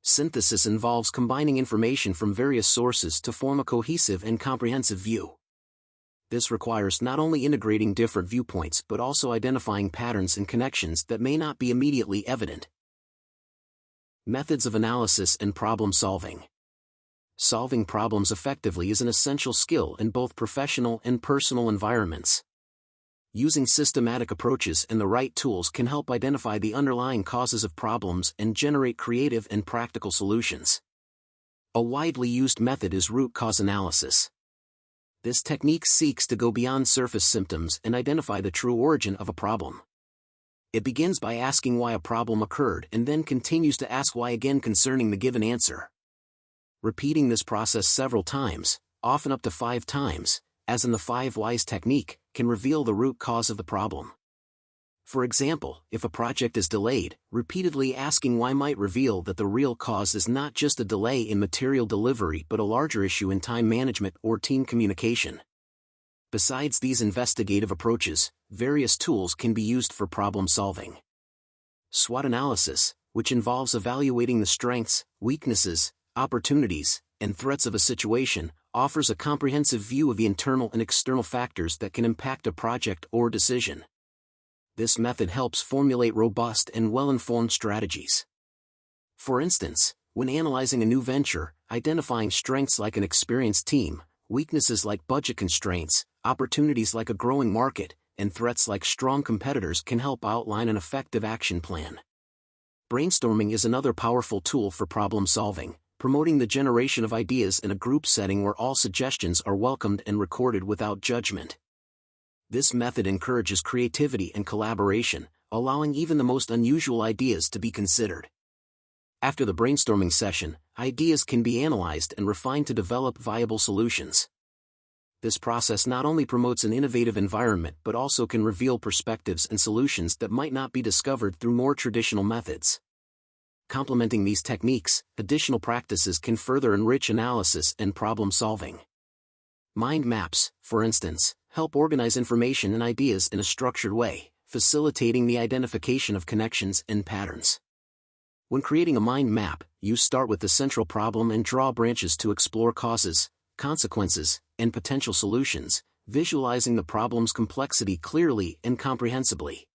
Synthesis involves combining information from various sources to form a cohesive and comprehensive view. This requires not only integrating different viewpoints but also identifying patterns and connections that may not be immediately evident. Methods of analysis and problem solving. Solving problems effectively is an essential skill in both professional and personal environments. Using systematic approaches and the right tools can help identify the underlying causes of problems and generate creative and practical solutions. A widely used method is root cause analysis. This technique seeks to go beyond surface symptoms and identify the true origin of a problem. It begins by asking why a problem occurred and then continues to ask why again concerning the given answer. Repeating this process several times, often up to 5 times, as in the 5 whys technique, can reveal the root cause of the problem. For example, if a project is delayed, repeatedly asking why might reveal that the real cause is not just a delay in material delivery but a larger issue in time management or team communication. Besides these investigative approaches, various tools can be used for problem solving. SWOT analysis, which involves evaluating the strengths, weaknesses, opportunities, and threats of a situation, offers a comprehensive view of the internal and external factors that can impact a project or decision. This method helps formulate robust and well-informed strategies. For instance, when analyzing a new venture, identifying strengths like an experienced team, weaknesses like budget constraints, opportunities like a growing market, and threats like strong competitors can help outline an effective action plan. Brainstorming is another powerful tool for problem solving, promoting the generation of ideas in a group setting where all suggestions are welcomed and recorded without judgment. This method encourages creativity and collaboration, allowing even the most unusual ideas to be considered. After the brainstorming session, ideas can be analyzed and refined to develop viable solutions. This process not only promotes an innovative environment but also can reveal perspectives and solutions that might not be discovered through more traditional methods. Complementing these techniques, additional practices can further enrich analysis and problem solving. Mind maps, for instance, help organize information and ideas in a structured way, facilitating the identification of connections and patterns. When creating a mind map, you start with the central problem and draw branches to explore causes, consequences, and potential solutions, visualizing the problem's complexity clearly and comprehensibly.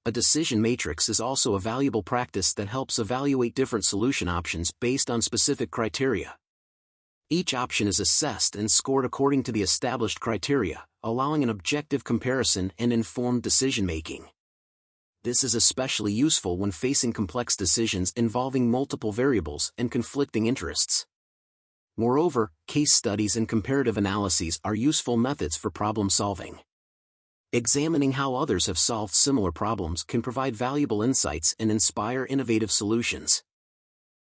A decision matrix is also a valuable practice that helps evaluate different solution options based on specific criteria. Each option is assessed and scored according to the established criteria, allowing an objective comparison and informed decision-making. This is especially useful when facing complex decisions involving multiple variables and conflicting interests. Moreover, case studies and comparative analyses are useful methods for problem solving. Examining how others have solved similar problems can provide valuable insights and inspire innovative solutions.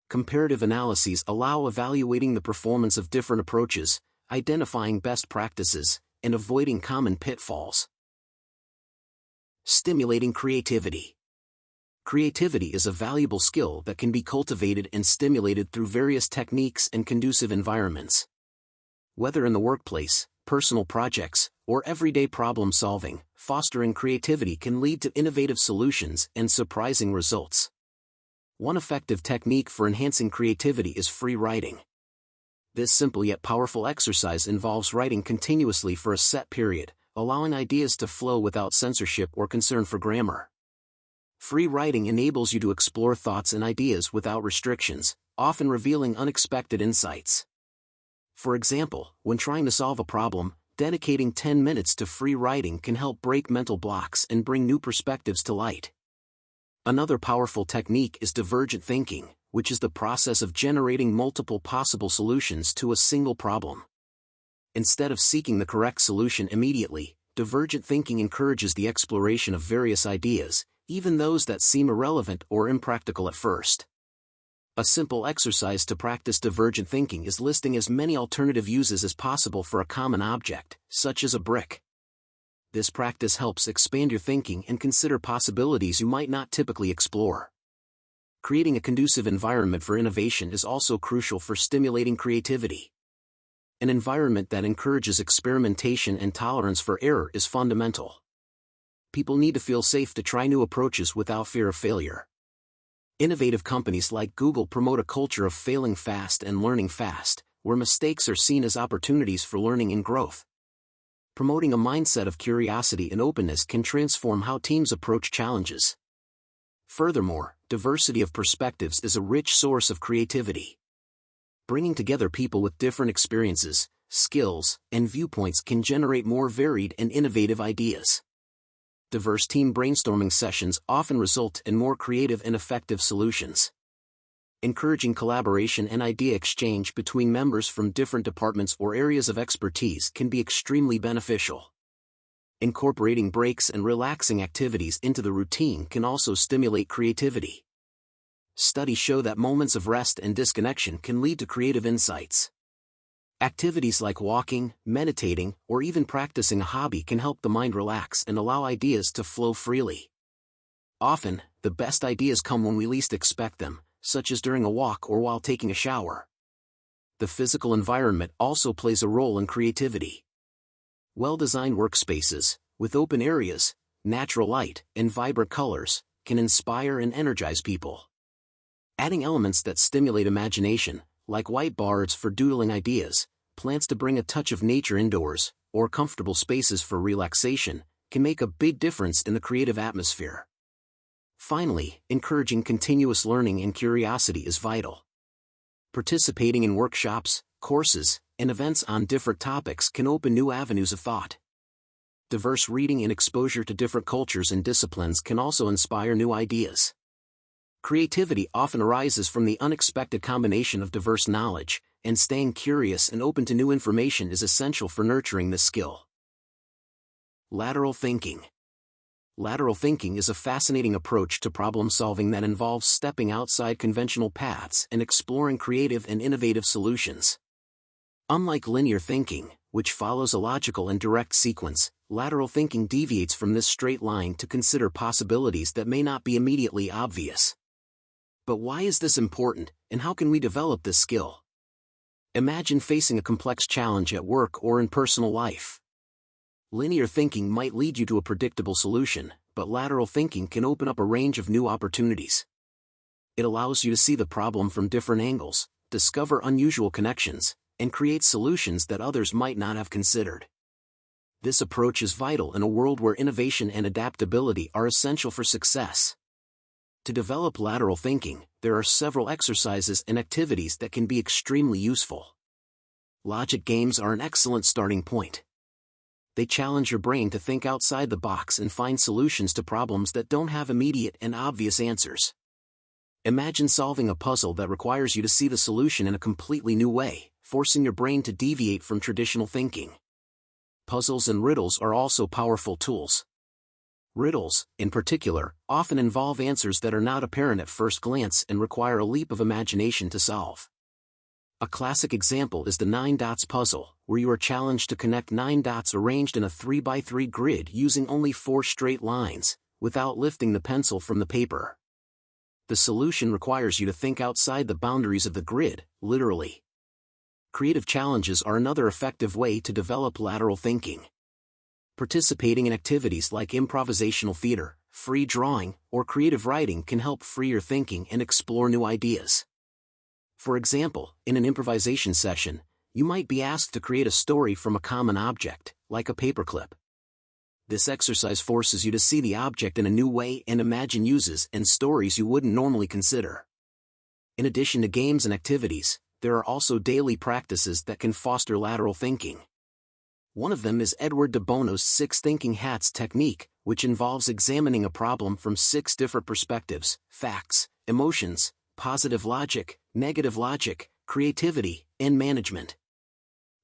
Comparative analyses allow evaluating the performance of different approaches, identifying best practices, and avoiding common pitfalls. Stimulating creativity. Creativity is a valuable skill that can be cultivated and stimulated through various techniques and conducive environments. Whether in the workplace, personal projects, or everyday problem solving, fostering creativity can lead to innovative solutions and surprising results. One effective technique for enhancing creativity is free writing. This simple yet powerful exercise involves writing continuously for a set period, allowing ideas to flow without censorship or concern for grammar. Free writing enables you to explore thoughts and ideas without restrictions, often revealing unexpected insights. For example, when trying to solve a problem, dedicating 10 minutes to free writing can help break mental blocks and bring new perspectives to light. Another powerful technique is divergent thinking, which is the process of generating multiple possible solutions to a single problem. Instead of seeking the correct solution immediately, divergent thinking encourages the exploration of various ideas, even those that seem irrelevant or impractical at first. A simple exercise to practice divergent thinking is listing as many alternative uses as possible for a common object, such as a brick. This practice helps expand your thinking and consider possibilities you might not typically explore. Creating a conducive environment for innovation is also crucial for stimulating creativity. An environment that encourages experimentation and tolerance for error is fundamental. People need to feel safe to try new approaches without fear of failure. Innovative companies like Google promote a culture of failing fast and learning fast, where mistakes are seen as opportunities for learning and growth. Promoting a mindset of curiosity and openness can transform how teams approach challenges. Furthermore, diversity of perspectives is a rich source of creativity. Bringing together people with different experiences, skills, and viewpoints can generate more varied and innovative ideas. Diverse team brainstorming sessions often result in more creative and effective solutions. Encouraging collaboration and idea exchange between members from different departments or areas of expertise can be extremely beneficial. Incorporating breaks and relaxing activities into the routine can also stimulate creativity. Studies show that moments of rest and disconnection can lead to creative insights. Activities like walking, meditating, or even practicing a hobby can help the mind relax and allow ideas to flow freely. Often, the best ideas come when we least expect them, such as during a walk or while taking a shower. The physical environment also plays a role in creativity. Well-designed workspaces, with open areas, natural light, and vibrant colors, can inspire and energize people. Adding elements that stimulate imagination, like whiteboards for doodling ideas, plants to bring a touch of nature indoors, or comfortable spaces for relaxation, can make a big difference in the creative atmosphere. Finally, encouraging continuous learning and curiosity is vital. Participating in workshops, courses, and events on different topics can open new avenues of thought. Diverse reading and exposure to different cultures and disciplines can also inspire new ideas. Creativity often arises from the unexpected combination of diverse knowledge, and staying curious and open to new information is essential for nurturing this skill. Lateral thinking. Lateral thinking is a fascinating approach to problem solving that involves stepping outside conventional paths and exploring creative and innovative solutions. Unlike linear thinking, which follows a logical and direct sequence, lateral thinking deviates from this straight line to consider possibilities that may not be immediately obvious. But why is this important, and how can we develop this skill? Imagine facing a complex challenge at work or in personal life. Linear thinking might lead you to a predictable solution, but lateral thinking can open up a range of new opportunities. It allows you to see the problem from different angles, discover unusual connections, and create solutions that others might not have considered. This approach is vital in a world where innovation and adaptability are essential for success. To develop lateral thinking, there are several exercises and activities that can be extremely useful. Logic games are an excellent starting point. They challenge your brain to think outside the box and find solutions to problems that don't have immediate and obvious answers. Imagine solving a puzzle that requires you to see the solution in a completely new way, forcing your brain to deviate from traditional thinking. Puzzles and riddles are also powerful tools. Riddles, in particular, often involve answers that are not apparent at first glance and require a leap of imagination to solve. A classic example is the 9 dots puzzle, where you are challenged to connect 9 dots arranged in a 3x3 grid using only 4 straight lines, without lifting the pencil from the paper. The solution requires you to think outside the boundaries of the grid, literally. Creative challenges are another effective way to develop lateral thinking. Participating in activities like improvisational theater, free drawing, or creative writing can help free your thinking and explore new ideas. For example, in an improvisation session, you might be asked to create a story from a common object, like a paperclip. This exercise forces you to see the object in a new way and imagine uses and stories you wouldn't normally consider. In addition to games and activities, there are also daily practices that can foster lateral thinking. One of them is Edward de Bono's 6 thinking hats technique, which involves examining a problem from 6 different perspectives: facts, emotions, positive logic, negative logic, creativity, and management.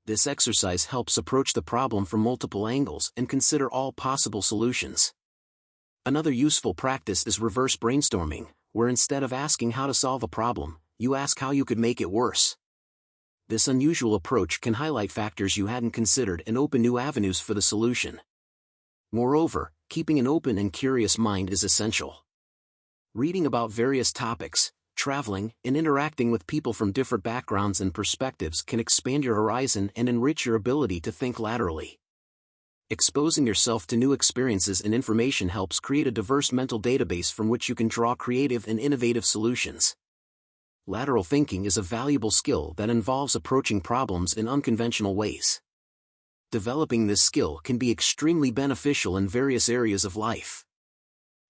This exercise helps approach the problem from multiple angles and consider all possible solutions. Another useful practice is reverse brainstorming, where instead of asking how to solve a problem, you ask how you could make it worse. This unusual approach can highlight factors you hadn't considered and open new avenues for the solution. Moreover, keeping an open and curious mind is essential. Reading about various topics, traveling, and interacting with people from different backgrounds and perspectives can expand your horizon and enrich your ability to think laterally. Exposing yourself to new experiences and information helps create a diverse mental database from which you can draw creative and innovative solutions. Lateral thinking is a valuable skill that involves approaching problems in unconventional ways. Developing this skill can be extremely beneficial in various areas of life.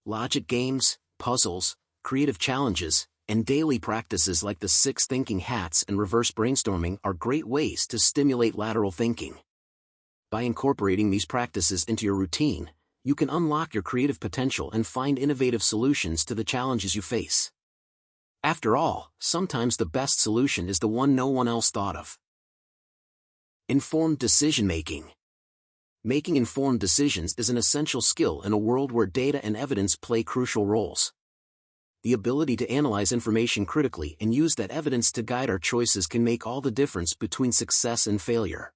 Logic games, puzzles, creative challenges, and daily practices like the 6 thinking hats and reverse brainstorming are great ways to stimulate lateral thinking. By incorporating these practices into your routine, you can unlock your creative potential and find innovative solutions to the challenges you face. After all, sometimes the best solution is the one no one else thought of. Informed decision-making. Making informed decisions is an essential skill in a world where data and evidence play crucial roles. The ability to analyze information critically and use that evidence to guide our choices can make all the difference between success and failure.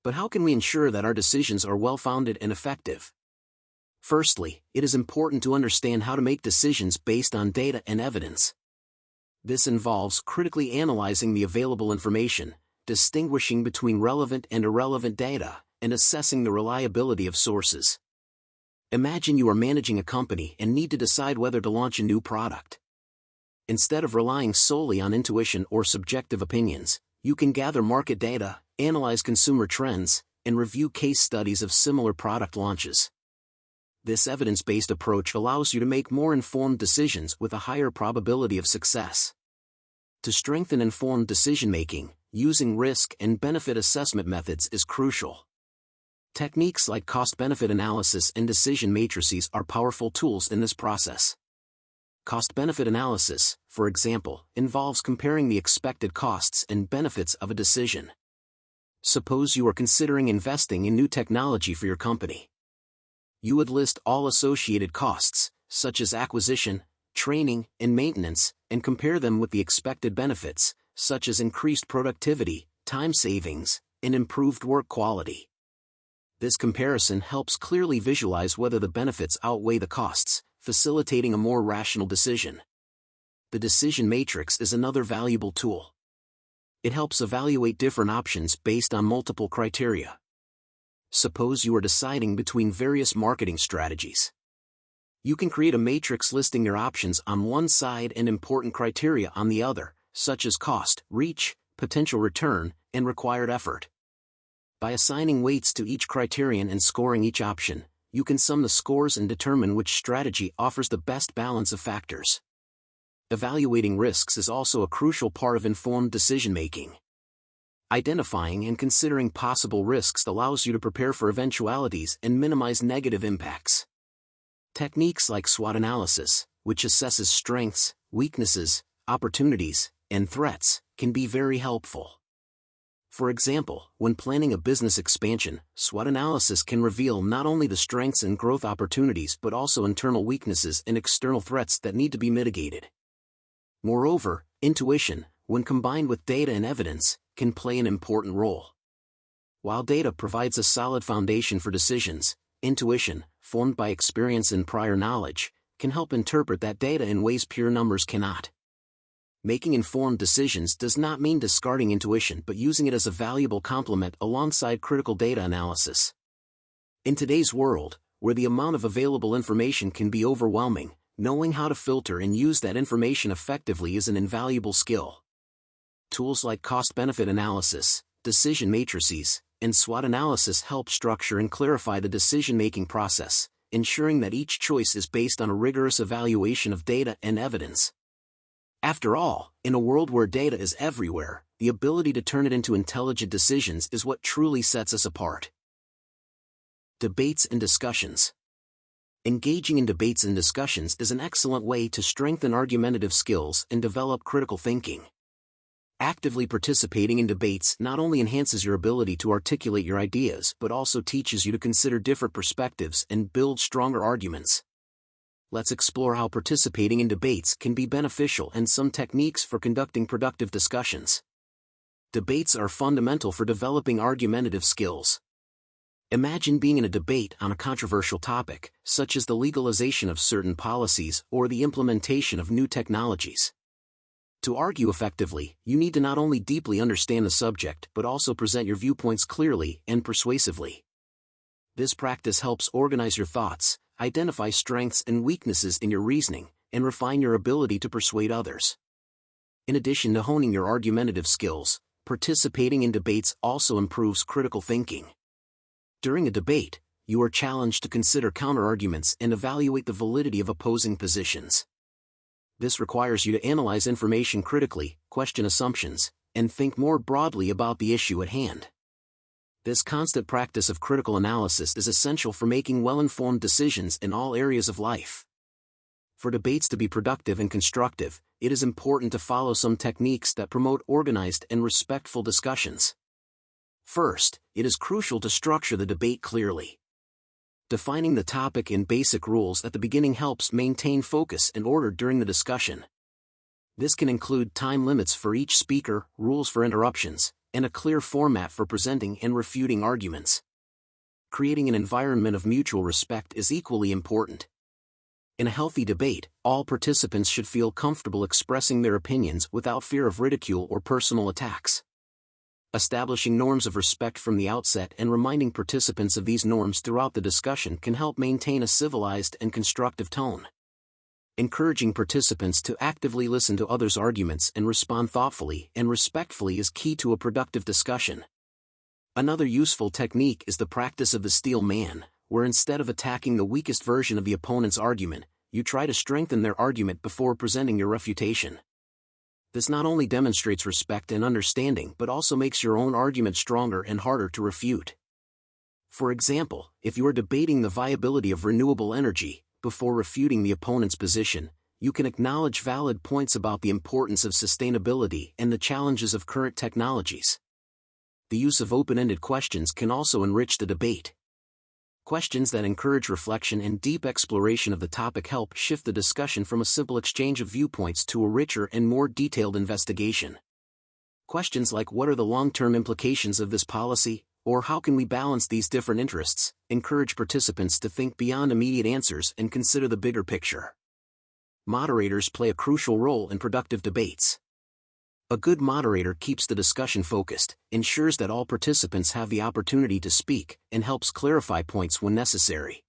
But how can we ensure that our decisions are well-founded and effective? Firstly, it is important to understand how to make decisions based on data and evidence. This involves critically analyzing the available information, distinguishing between relevant and irrelevant data, and assessing the reliability of sources. Imagine you are managing a company and need to decide whether to launch a new product. Instead of relying solely on intuition or subjective opinions, you can gather market data, analyze consumer trends, and review case studies of similar product launches. This evidence-based approach allows you to make more informed decisions with a higher probability of success. To strengthen informed decision-making, using risk and benefit assessment methods is crucial. Techniques like cost-benefit analysis and decision matrices are powerful tools in this process. Cost-benefit analysis, for example, involves comparing the expected costs and benefits of a decision. Suppose you are considering investing in new technology for your company. You would list all associated costs, such as acquisition, training, and maintenance, and compare them with the expected benefits, such as increased productivity, time savings, and improved work quality. This comparison helps clearly visualize whether the benefits outweigh the costs, facilitating a more rational decision. The decision matrix is another valuable tool. It helps evaluate different options based on multiple criteria. Suppose you are deciding between various marketing strategies. You can create a matrix listing your options on one side and important criteria on the other, such as cost, reach, potential return, and required effort. By assigning weights to each criterion and scoring each option, you can sum the scores and determine which strategy offers the best balance of factors. Evaluating risks is also a crucial part of informed decision-making. Identifying and considering possible risks allows you to prepare for eventualities and minimize negative impacts. Techniques like SWOT analysis, which assesses strengths, weaknesses, opportunities, and threats, can be very helpful. For example, when planning a business expansion, SWOT analysis can reveal not only the strengths and growth opportunities but also internal weaknesses and external threats that need to be mitigated. Moreover, intuition, when combined with data and evidence, can play an important role. While data provides a solid foundation for decisions, intuition, formed by experience and prior knowledge, can help interpret that data in ways pure numbers cannot. Making informed decisions does not mean discarding intuition but using it as a valuable complement alongside critical data analysis. In today's world, where the amount of available information can be overwhelming, knowing how to filter and use that information effectively is an invaluable skill. Tools like cost-benefit analysis, decision matrices, and SWOT analysis help structure and clarify the decision-making process, ensuring that each choice is based on a rigorous evaluation of data and evidence. After all, in a world where data is everywhere, the ability to turn it into intelligent decisions is what truly sets us apart. Debates and discussions. Engaging in debates and discussions is an excellent way to strengthen argumentative skills and develop critical thinking. Actively participating in debates not only enhances your ability to articulate your ideas but also teaches you to consider different perspectives and build stronger arguments. Let's explore how participating in debates can be beneficial and some techniques for conducting productive discussions. Debates are fundamental for developing argumentative skills. Imagine being in a debate on a controversial topic, such as the legalization of certain policies or the implementation of new technologies. To argue effectively, you need to not only deeply understand the subject but also present your viewpoints clearly and persuasively. This practice helps organize your thoughts, identify strengths and weaknesses in your reasoning, and refine your ability to persuade others. In addition to honing your argumentative skills, participating in debates also improves critical thinking. During a debate, you are challenged to consider counterarguments and evaluate the validity of opposing positions. This requires you to analyze information critically, question assumptions, and think more broadly about the issue at hand. This constant practice of critical analysis is essential for making well-informed decisions in all areas of life. For debates to be productive and constructive, it is important to follow some techniques that promote organized and respectful discussions. First, it is crucial to structure the debate clearly. Defining the topic and basic rules at the beginning helps maintain focus and order during the discussion. This can include time limits for each speaker, rules for interruptions, and a clear format for presenting and refuting arguments. Creating an environment of mutual respect is equally important. In a healthy debate, all participants should feel comfortable expressing their opinions without fear of ridicule or personal attacks. Establishing norms of respect from the outset and reminding participants of these norms throughout the discussion can help maintain a civilized and constructive tone. Encouraging participants to actively listen to others' arguments and respond thoughtfully and respectfully is key to a productive discussion. Another useful technique is the practice of the steel man, where instead of attacking the weakest version of the opponent's argument, you try to strengthen their argument before presenting your refutation. This not only demonstrates respect and understanding but also makes your own argument stronger and harder to refute. For example, if you are debating the viability of renewable energy, before refuting the opponent's position, you can acknowledge valid points about the importance of sustainability and the challenges of current technologies. The use of open-ended questions can also enrich the debate. Questions that encourage reflection and deep exploration of the topic help shift the discussion from a simple exchange of viewpoints to a richer and more detailed investigation. Questions like "What are the long-term implications of this policy?" or "How can we balance these different interests?" encourage participants to think beyond immediate answers and consider the bigger picture. Moderators play a crucial role in productive debates. A good moderator keeps the discussion focused, ensures that all participants have the opportunity to speak, and helps clarify points when necessary.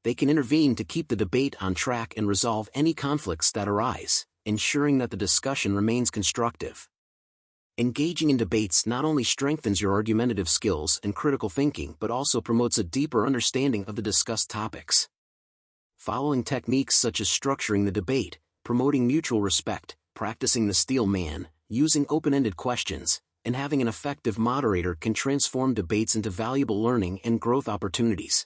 They can intervene to keep the debate on track and resolve any conflicts that arise, ensuring that the discussion remains constructive. Engaging in debates not only strengthens your argumentative skills and critical thinking but also promotes a deeper understanding of the discussed topics. Following techniques such as structuring the debate, promoting mutual respect, practicing the steel man, using open-ended questions, and having an effective moderator can transform debates into valuable learning and growth opportunities.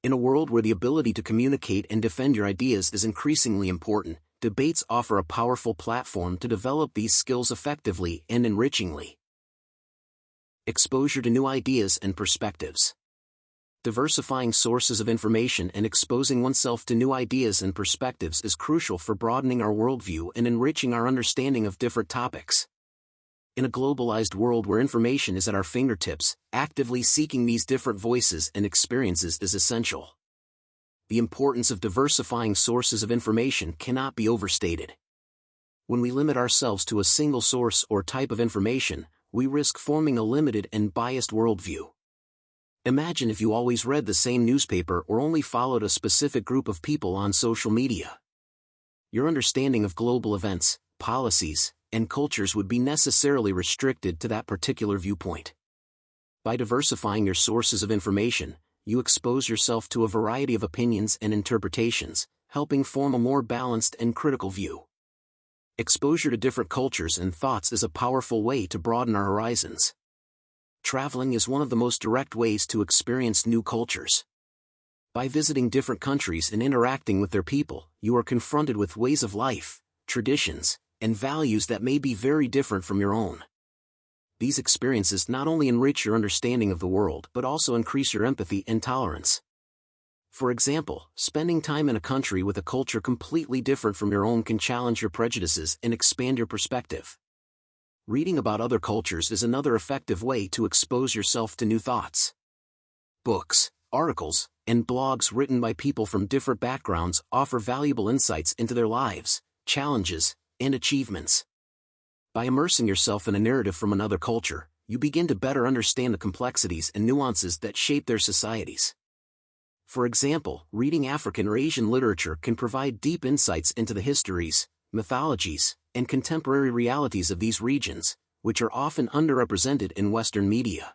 In a world where the ability to communicate and defend your ideas is increasingly important, debates offer a powerful platform to develop these skills effectively and enrichingly. Exposure to new ideas and perspectives. Diversifying sources of information and exposing oneself to new ideas and perspectives is crucial for broadening our worldview and enriching our understanding of different topics. In a globalized world where information is at our fingertips, actively seeking these different voices and experiences is essential. The importance of diversifying sources of information cannot be overstated. When we limit ourselves to a single source or type of information, we risk forming a limited and biased worldview. Imagine if you always read the same newspaper or only followed a specific group of people on social media. Your understanding of global events, policies, and cultures would be necessarily restricted to that particular viewpoint. By diversifying your sources of information, you expose yourself to a variety of opinions and interpretations, helping form a more balanced and critical view. Exposure to different cultures and thoughts is a powerful way to broaden our horizons. Traveling is one of the most direct ways to experience new cultures. By visiting different countries and interacting with their people, you are confronted with ways of life, traditions, and values that may be very different from your own. These experiences not only enrich your understanding of the world but also increase your empathy and tolerance. For example, spending time in a country with a culture completely different from your own can challenge your prejudices and expand your perspective. Reading about other cultures is another effective way to expose yourself to new thoughts. Books, articles, and blogs written by people from different backgrounds offer valuable insights into their lives, challenges, and achievements. By immersing yourself in a narrative from another culture, you begin to better understand the complexities and nuances that shape their societies. For example, reading African or Asian literature can provide deep insights into the histories, mythologies, and contemporary realities of these regions, which are often underrepresented in Western media.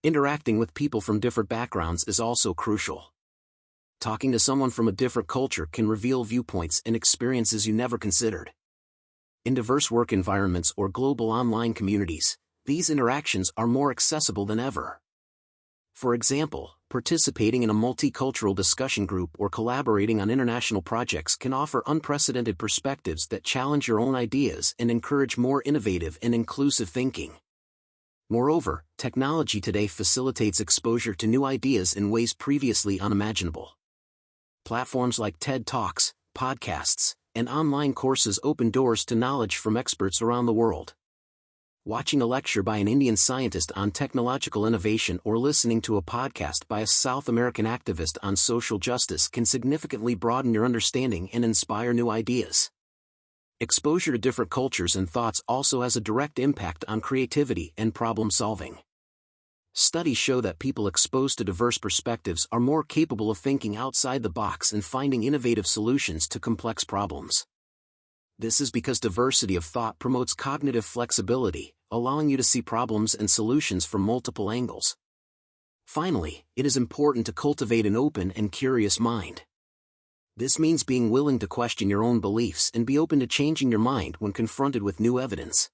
Interacting with people from different backgrounds is also crucial. Talking to someone from a different culture can reveal viewpoints and experiences you never considered. In diverse work environments or global online communities, these interactions are more accessible than ever. For example, participating in a multicultural discussion group or collaborating on international projects can offer unprecedented perspectives that challenge your own ideas and encourage more innovative and inclusive thinking. Moreover, technology today facilitates exposure to new ideas in ways previously unimaginable. Platforms like TED Talks, podcasts, and online courses open doors to knowledge from experts around the world. Watching a lecture by an Indian scientist on technological innovation or listening to a podcast by a South American activist on social justice can significantly broaden your understanding and inspire new ideas. Exposure to different cultures and thoughts also has a direct impact on creativity and problem solving. Studies show that people exposed to diverse perspectives are more capable of thinking outside the box and finding innovative solutions to complex problems. This is because diversity of thought promotes cognitive flexibility, allowing you to see problems and solutions from multiple angles. Finally, it is important to cultivate an open and curious mind. This means being willing to question your own beliefs and be open to changing your mind when confronted with new evidence.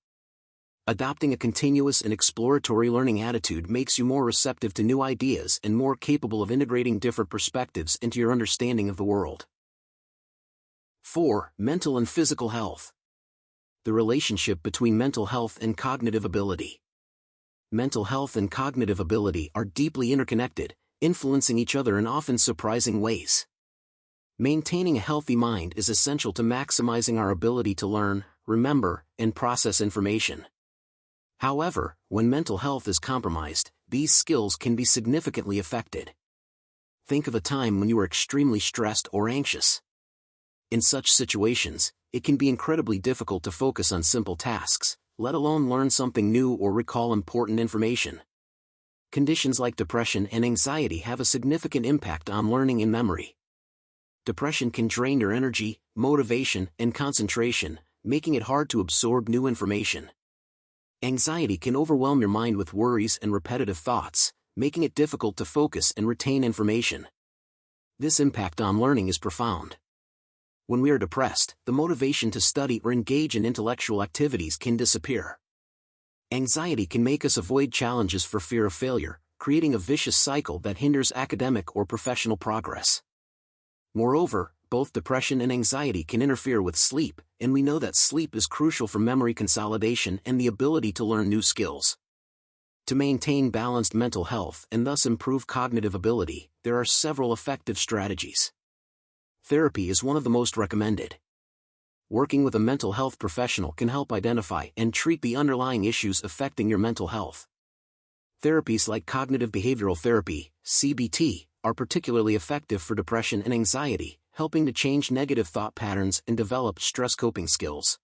Adopting a continuous and exploratory learning attitude makes you more receptive to new ideas and more capable of integrating different perspectives into your understanding of the world. 4. Mental and physical health. The relationship between mental health and cognitive ability. Mental health and cognitive ability are deeply interconnected, influencing each other in often surprising ways. Maintaining a healthy mind is essential to maximizing our ability to learn, remember, and process information. However, when mental health is compromised, these skills can be significantly affected. Think of a time when you were extremely stressed or anxious. In such situations, it can be incredibly difficult to focus on simple tasks, let alone learn something new or recall important information. Conditions like depression and anxiety have a significant impact on learning and memory. Depression can drain your energy, motivation, and concentration, making it hard to absorb new information. Anxiety can overwhelm your mind with worries and repetitive thoughts, making it difficult to focus and retain information. This impact on learning is profound. When we are depressed, the motivation to study or engage in intellectual activities can disappear. Anxiety can make us avoid challenges for fear of failure, creating a vicious cycle that hinders academic or professional progress. Moreover, both depression and anxiety can interfere with sleep, and we know that sleep is crucial for memory consolidation and the ability to learn new skills. To maintain balanced mental health and thus improve cognitive ability, there are several effective strategies. Therapy is one of the most recommended. Working with a mental health professional can help identify and treat the underlying issues affecting your mental health. Therapies like cognitive behavioral therapy, CBT, are particularly effective for depression and anxiety, helping to change negative thought patterns and develop stress coping skills.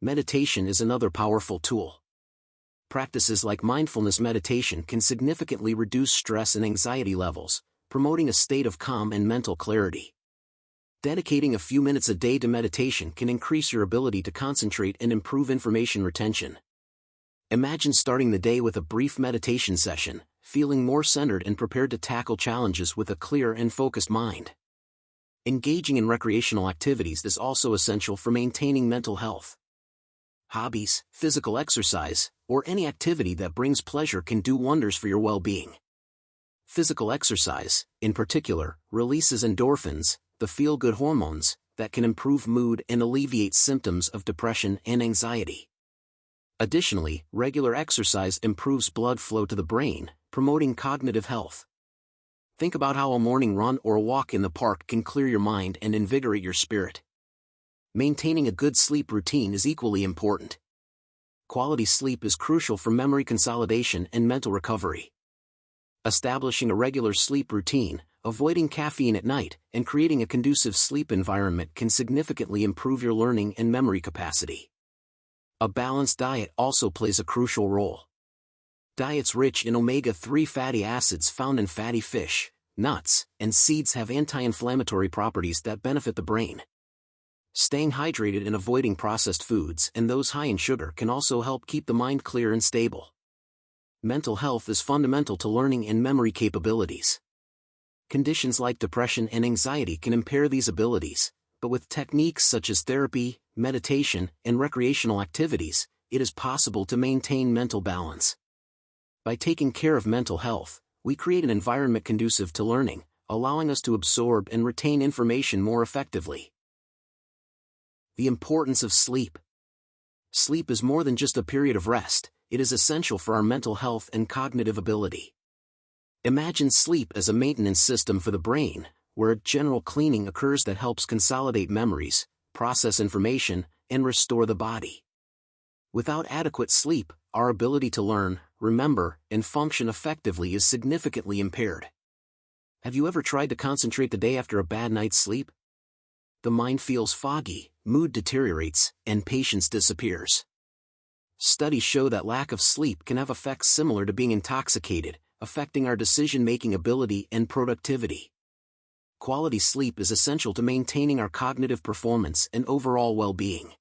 Meditation is another powerful tool. Practices like mindfulness meditation can significantly reduce stress and anxiety levels, promoting a state of calm and mental clarity. Dedicating a few minutes a day to meditation can increase your ability to concentrate and improve information retention. Imagine starting the day with a brief meditation session, feeling more centered and prepared to tackle challenges with a clear and focused mind. Engaging in recreational activities is also essential for maintaining mental health. Hobbies, physical exercise, or any activity that brings pleasure can do wonders for your well-being. Physical exercise, in particular, releases endorphins, the feel-good hormones, that can improve mood and alleviate symptoms of depression and anxiety. Additionally, regular exercise improves blood flow to the brain, promoting cognitive health. Think about how a morning run or a walk in the park can clear your mind and invigorate your spirit. Maintaining a good sleep routine is equally important. Quality sleep is crucial for memory consolidation and mental recovery. Establishing a regular sleep routine, avoiding caffeine at night, and creating a conducive sleep environment can significantly improve your learning and memory capacity. A balanced diet also plays a crucial role. Diets rich in omega-3 fatty acids found in fatty fish, nuts, and seeds have anti-inflammatory properties that benefit the brain. Staying hydrated and avoiding processed foods and those high in sugar can also help keep the mind clear and stable. Mental health is fundamental to learning and memory capabilities. Conditions like depression and anxiety can impair these abilities, but with techniques such as therapy, meditation, and recreational activities, it is possible to maintain mental balance. By taking care of mental health, we create an environment conducive to learning, allowing us to absorb and retain information more effectively. The importance of sleep. Sleep is more than just a period of rest, it is essential for our mental health and cognitive ability. Imagine sleep as a maintenance system for the brain, where a general cleaning occurs that helps consolidate memories, process information, and restore the body. Without adequate sleep, our ability to learn, remember, and function effectively is significantly impaired. Have you ever tried to concentrate the day after a bad night's sleep? The mind feels foggy, mood deteriorates, and patience disappears. Studies show that lack of sleep can have effects similar to being intoxicated, affecting our decision-making ability and productivity. Quality sleep is essential to maintaining our cognitive performance and overall well-being.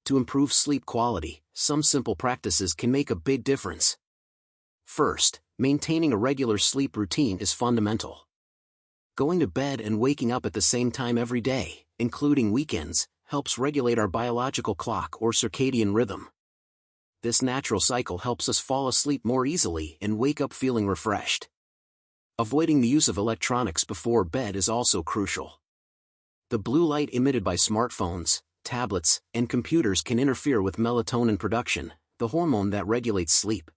To improve sleep quality, some simple practices can make a big difference. First, maintaining a regular sleep routine is fundamental. Going to bed and waking up at the same time every day, including weekends, helps regulate our biological clock or circadian rhythm. This natural cycle helps us fall asleep more easily and wake up feeling refreshed. Avoiding the use of electronics before bed is also crucial. The blue light emitted by smartphones, tablets, and computers can interfere with melatonin production, the hormone that regulates sleep.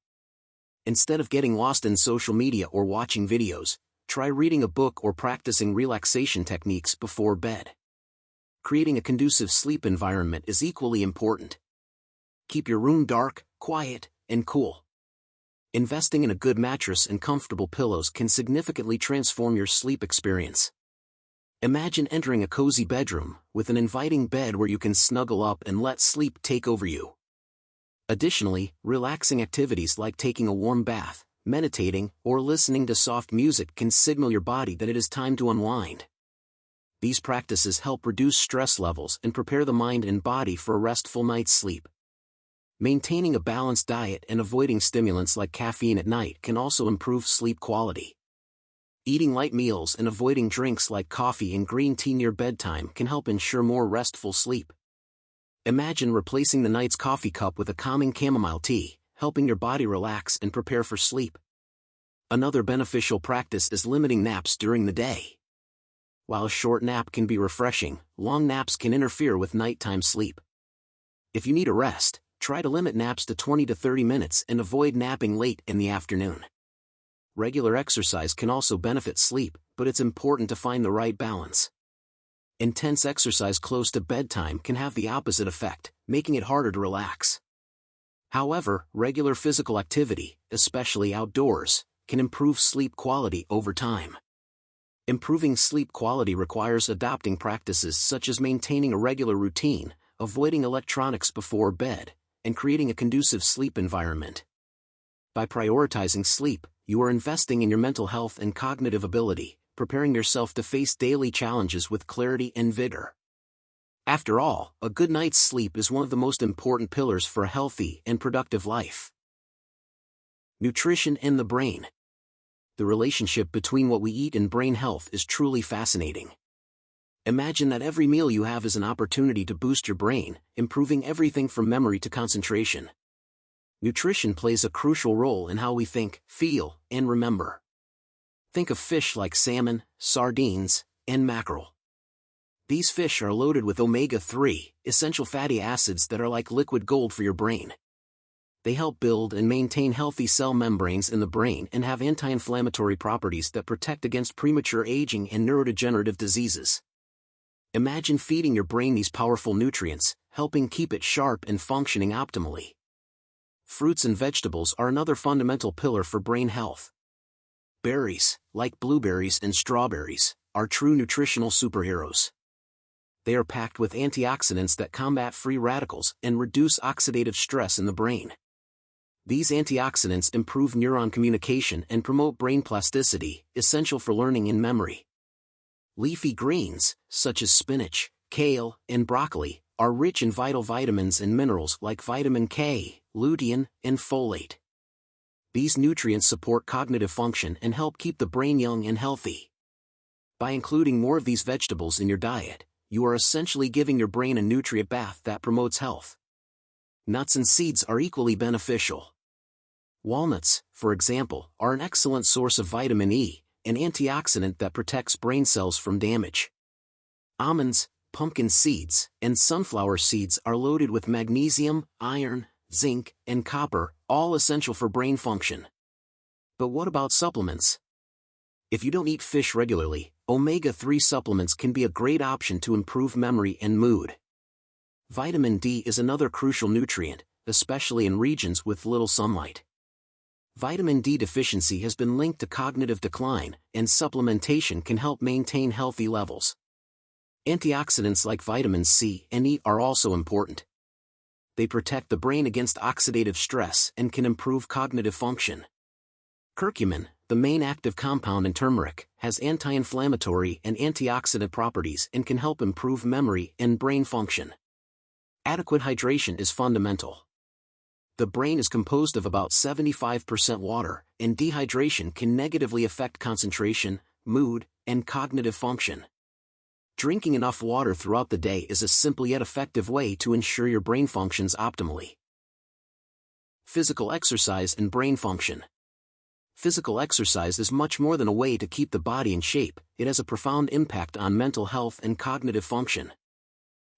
Instead of getting lost in social media or watching videos, try reading a book or practicing relaxation techniques before bed. Creating a conducive sleep environment is equally important. Keep your room dark, quiet, and cool. Investing in a good mattress and comfortable pillows can significantly transform your sleep experience. Imagine entering a cozy bedroom, with an inviting bed where you can snuggle up and let sleep take over you. Additionally, relaxing activities like taking a warm bath, meditating, or listening to soft music can signal your body that it is time to unwind. These practices help reduce stress levels and prepare the mind and body for a restful night's sleep. Maintaining a balanced diet and avoiding stimulants like caffeine at night can also improve sleep quality. Eating light meals and avoiding drinks like coffee and green tea near bedtime can help ensure more restful sleep. Imagine replacing the night's coffee cup with a calming chamomile tea, helping your body relax and prepare for sleep. Another beneficial practice is limiting naps during the day. While a short nap can be refreshing, long naps can interfere with nighttime sleep. If you need a rest, try to limit naps to 20 to 30 minutes and avoid napping late in the afternoon. Regular exercise can also benefit sleep, but it's important to find the right balance. Intense exercise close to bedtime can have the opposite effect, making it harder to relax. However, regular physical activity, especially outdoors, can improve sleep quality over time. Improving sleep quality requires adopting practices such as maintaining a regular routine, avoiding electronics before bed, and creating a conducive sleep environment. By prioritizing sleep, you are investing in your mental health and cognitive ability, preparing yourself to face daily challenges with clarity and vigor. After all, a good night's sleep is one of the most important pillars for a healthy and productive life. Nutrition and the brain. The relationship between what we eat and brain health is truly fascinating. Imagine that every meal you have is an opportunity to boost your brain, improving everything from memory to concentration. Nutrition plays a crucial role in how we think, feel, and remember. Think of fish like salmon, sardines, and mackerel. These fish are loaded with omega-3, essential fatty acids that are like liquid gold for your brain. They help build and maintain healthy cell membranes in the brain and have anti-inflammatory properties that protect against premature aging and neurodegenerative diseases. Imagine feeding your brain these powerful nutrients, helping keep it sharp and functioning optimally. Fruits and vegetables are another fundamental pillar for brain health. Berries, like blueberries and strawberries, are true nutritional superheroes. They are packed with antioxidants that combat free radicals and reduce oxidative stress in the brain. These antioxidants improve neuron communication and promote brain plasticity, essential for learning and memory. Leafy greens, such as spinach, kale, and broccoli, are rich in vital vitamins and minerals like vitamin K, lutein, and folate. These nutrients support cognitive function and help keep the brain young and healthy. By including more of these vegetables in your diet, you are essentially giving your brain a nutrient bath that promotes health. Nuts and seeds are equally beneficial. Walnuts, for example, are an excellent source of vitamin E, an antioxidant that protects brain cells from damage. Almonds, pumpkin seeds, and sunflower seeds are loaded with magnesium, iron, zinc, and copper, all essential for brain function. But what about supplements? If you don't eat fish regularly, omega-3 supplements can be a great option to improve memory and mood. Vitamin D is another crucial nutrient, especially in regions with little sunlight. Vitamin D deficiency has been linked to cognitive decline, and supplementation can help maintain healthy levels. Antioxidants like vitamins C and E are also important. They protect the brain against oxidative stress and can improve cognitive function. Curcumin, the main active compound in turmeric, has anti-inflammatory and antioxidant properties and can help improve memory and brain function. Adequate hydration is fundamental. The brain is composed of about 75% water, and dehydration can negatively affect concentration, mood, and cognitive function. Drinking enough water throughout the day is a simple yet effective way to ensure your brain functions optimally. Physical exercise and brain function. Physical exercise is much more than a way to keep the body in shape, it has a profound impact on mental health and cognitive function.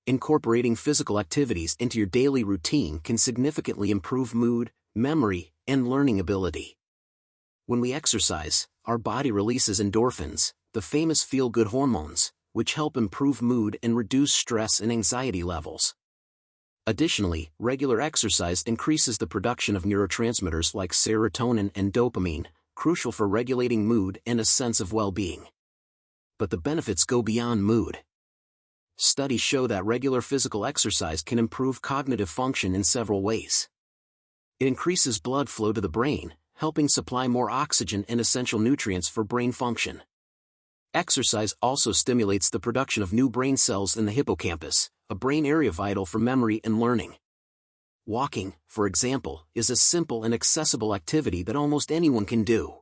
Incorporating physical activities into your daily routine can significantly improve mood, memory, and learning ability. When we exercise, our body releases endorphins, the famous feel-good hormones, which help improve mood and reduce stress and anxiety levels. Additionally, regular exercise increases the production of neurotransmitters like serotonin and dopamine, crucial for regulating mood and a sense of well-being. But the benefits go beyond mood. Studies show that regular physical exercise can improve cognitive function in several ways. It increases blood flow to the brain, helping supply more oxygen and essential nutrients for brain function. Exercise also stimulates the production of new brain cells in the hippocampus, a brain area vital for memory and learning. Walking, for example, is a simple and accessible activity that almost anyone can do.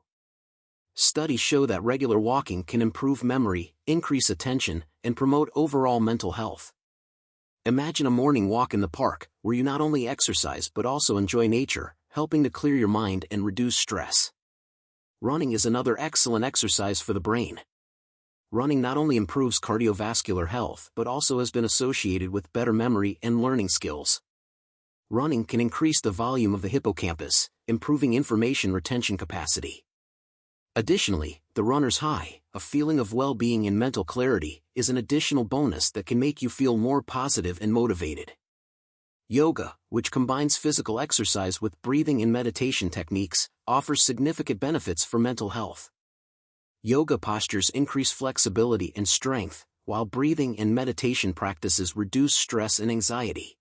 Studies show that regular walking can improve memory, increase attention, and promote overall mental health. Imagine a morning walk in the park, where you not only exercise but also enjoy nature, helping to clear your mind and reduce stress. Running is another excellent exercise for the brain. Running not only improves cardiovascular health but also has been associated with better memory and learning skills. Running can increase the volume of the hippocampus, improving information retention capacity. Additionally, the runner's high, a feeling of well-being and mental clarity, is an additional bonus that can make you feel more positive and motivated. Yoga, which combines physical exercise with breathing and meditation techniques, offers significant benefits for mental health. Yoga postures increase flexibility and strength, while breathing and meditation practices reduce stress and anxiety.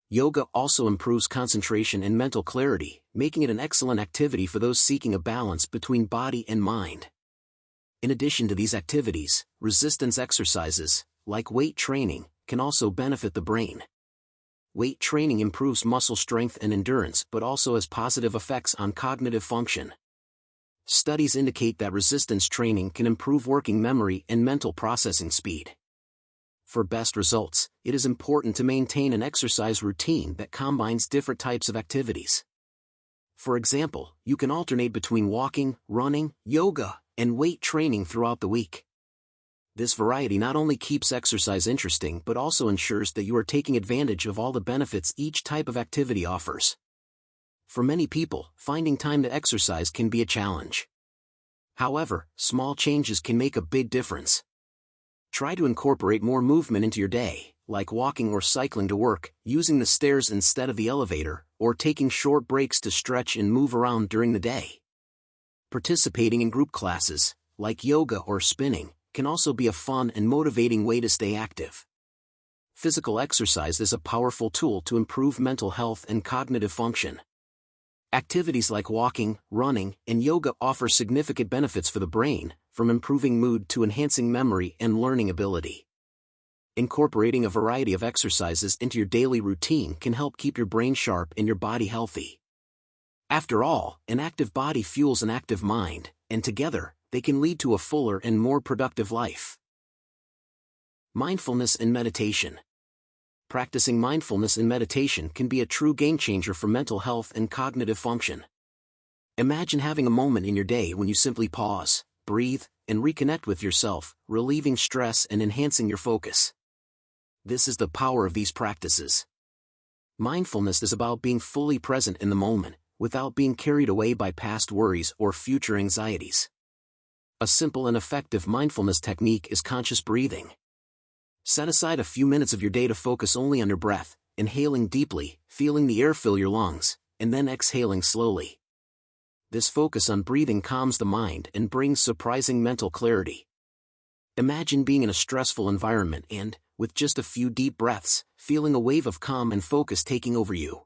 Yoga also improves concentration and mental clarity, making it an excellent activity for those seeking a balance between body and mind. In addition to these activities, resistance exercises, like weight training, can also benefit the brain. Weight training improves muscle strength and endurance but also has positive effects on cognitive function. Studies indicate that resistance training can improve working memory and mental processing speed. For best results, it is important to maintain an exercise routine that combines different types of activities. For example, you can alternate between walking, running, yoga, and weight training throughout the week. This variety not only keeps exercise interesting but also ensures that you are taking advantage of all the benefits each type of activity offers. For many people, finding time to exercise can be a challenge. However, small changes can make a big difference. Try to incorporate more movement into your day, like walking or cycling to work, using the stairs instead of the elevator, or taking short breaks to stretch and move around during the day. Participating in group classes, like yoga or spinning, can also be a fun and motivating way to stay active. Physical exercise is a powerful tool to improve mental health and cognitive function. Activities like walking, running, and yoga offer significant benefits for the brain, from improving mood to enhancing memory and learning ability. Incorporating a variety of exercises into your daily routine can help keep your brain sharp and your body healthy. After all, an active body fuels an active mind, and together, they can lead to a fuller and more productive life. Mindfulness and meditation. Practicing mindfulness and meditation can be a true game-changer for mental health and cognitive function. Imagine having a moment in your day when you simply pause, breathe, and reconnect with yourself, relieving stress and enhancing your focus. This is the power of these practices. Mindfulness is about being fully present in the moment, without being carried away by past worries or future anxieties. A simple and effective mindfulness technique is conscious breathing. Set aside a few minutes of your day to focus only on your breath, inhaling deeply, feeling the air fill your lungs, and then exhaling slowly. This focus on breathing calms the mind and brings surprising mental clarity. Imagine being in a stressful environment and, with just a few deep breaths, feeling a wave of calm and focus taking over you.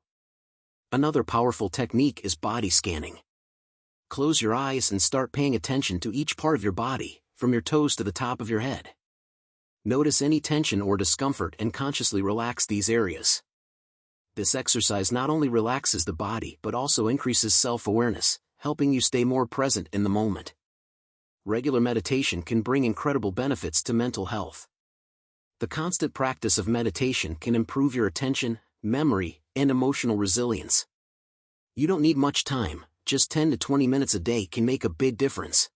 Another powerful technique is body scanning. Close your eyes and start paying attention to each part of your body, from your toes to the top of your head. Notice any tension or discomfort and consciously relax these areas. This exercise not only relaxes the body but also increases self-awareness, helping you stay more present in the moment. Regular meditation can bring incredible benefits to mental health. The constant practice of meditation can improve your attention, memory, and emotional resilience. You don't need much time, just 10 to 20 minutes a day can make a big difference.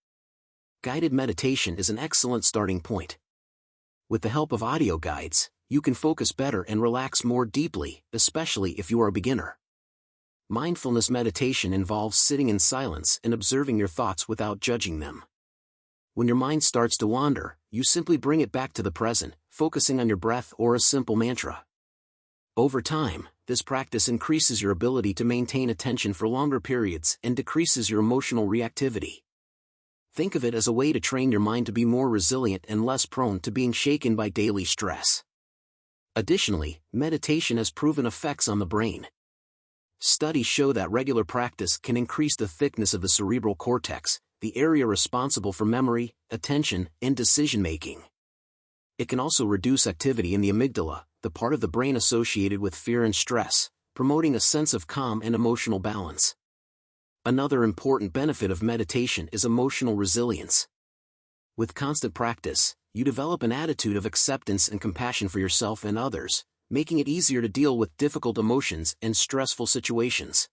Guided meditation is an excellent starting point. With the help of audio guides, you can focus better and relax more deeply, especially if you are a beginner. Mindfulness meditation involves sitting in silence and observing your thoughts without judging them. When your mind starts to wander, you simply bring it back to the present, focusing on your breath or a simple mantra. Over time, this practice increases your ability to maintain attention for longer periods and decreases your emotional reactivity. Think of it as a way to train your mind to be more resilient and less prone to being shaken by daily stress. Additionally, meditation has proven effects on the brain. Studies show that regular practice can increase the thickness of the cerebral cortex, the area responsible for memory, attention, and decision-making. It can also reduce activity in the amygdala, the part of the brain associated with fear and stress, promoting a sense of calm and emotional balance. Another important benefit of meditation is emotional resilience. With constant practice, you develop an attitude of acceptance and compassion for yourself and others, making it easier to deal with difficult emotions and stressful situations.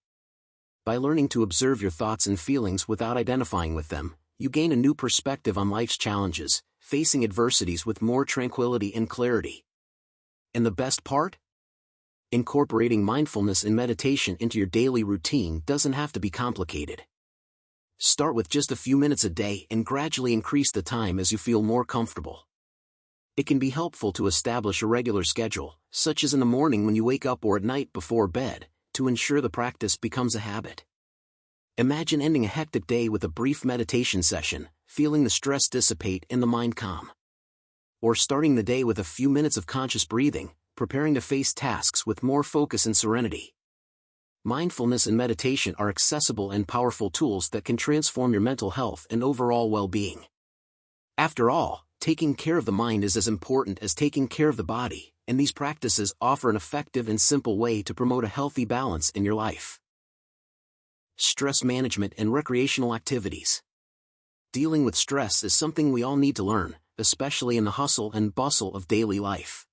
By learning to observe your thoughts and feelings without identifying with them, you gain a new perspective on life's challenges, facing adversities with more tranquility and clarity. And the best part? Incorporating mindfulness and meditation into your daily routine doesn't have to be complicated. Start with just a few minutes a day and gradually increase the time as you feel more comfortable. It can be helpful to establish a regular schedule, such as in the morning when you wake up or at night before bed, to ensure the practice becomes a habit. Imagine ending a hectic day with a brief meditation session, feeling the stress dissipate and the mind calm. Or starting the day with a few minutes of conscious breathing, preparing to face tasks with more focus and serenity. Mindfulness and meditation are accessible and powerful tools that can transform your mental health and overall well-being. After all, taking care of the mind is as important as taking care of the body, and these practices offer an effective and simple way to promote a healthy balance in your life. Stress management and recreational activities. Dealing with stress is something we all need to learn, especially in the hustle and bustle of daily life.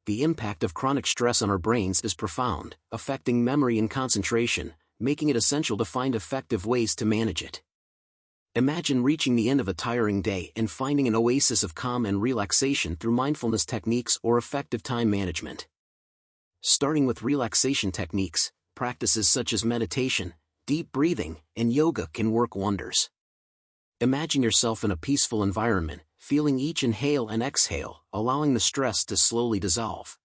The impact of chronic stress on our brains is profound, affecting memory and concentration, making it essential to find effective ways to manage it. Imagine reaching the end of a tiring day and finding an oasis of calm and relaxation through mindfulness techniques or effective time management. Starting with relaxation techniques, practices such as meditation, deep breathing, and yoga can work wonders. Imagine yourself in a peaceful environment, feeling each inhale and exhale, allowing the stress to slowly dissolve.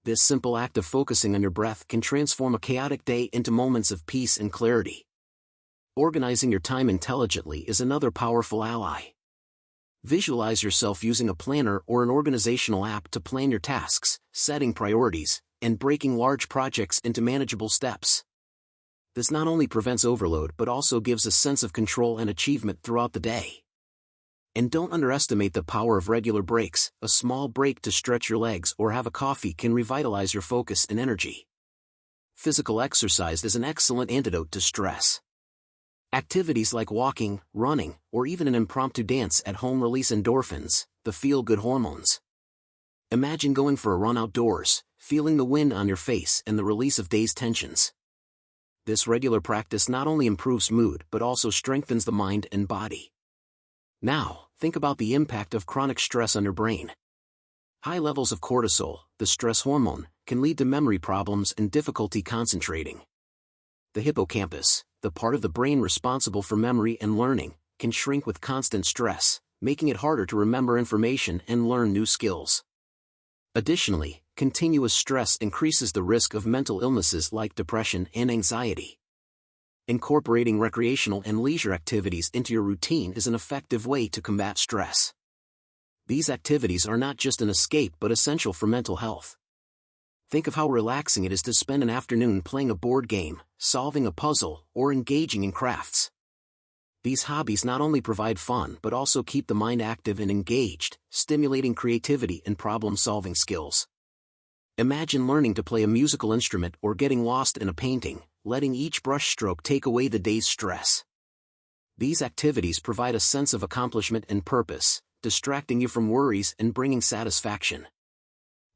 This simple act of focusing on your breath can transform a chaotic day into moments of peace and clarity. Organizing your time intelligently is another powerful ally. Visualize yourself using a planner or an organizational app to plan your tasks, setting priorities, and breaking large projects into manageable steps. This not only prevents overload but also gives a sense of control and achievement throughout the day. And don't underestimate the power of regular breaks. A small break to stretch your legs or have a coffee can revitalize your focus and energy. Physical exercise is an excellent antidote to stress. Activities like walking, running, or even an impromptu dance at home release endorphins, the feel-good hormones. Imagine going for a run outdoors, feeling the wind on your face and the release of day's tensions. This regular practice not only improves mood but also strengthens the mind and body. Now, think about the impact of chronic stress on your brain. High levels of cortisol, the stress hormone, can lead to memory problems and difficulty concentrating. The hippocampus, the part of the brain responsible for memory and learning, can shrink with constant stress, making it harder to remember information and learn new skills. Additionally, continuous stress increases the risk of mental illnesses like depression and anxiety. Incorporating recreational and leisure activities into your routine is an effective way to combat stress. These activities are not just an escape but essential for mental health. Think of how relaxing it is to spend an afternoon playing a board game, solving a puzzle, or engaging in crafts. These hobbies not only provide fun but also keep the mind active and engaged, stimulating creativity and problem-solving skills. Imagine learning to play a musical instrument or getting lost in a painting, letting each brushstroke take away the day's stress. These activities provide a sense of accomplishment and purpose, distracting you from worries and bringing satisfaction.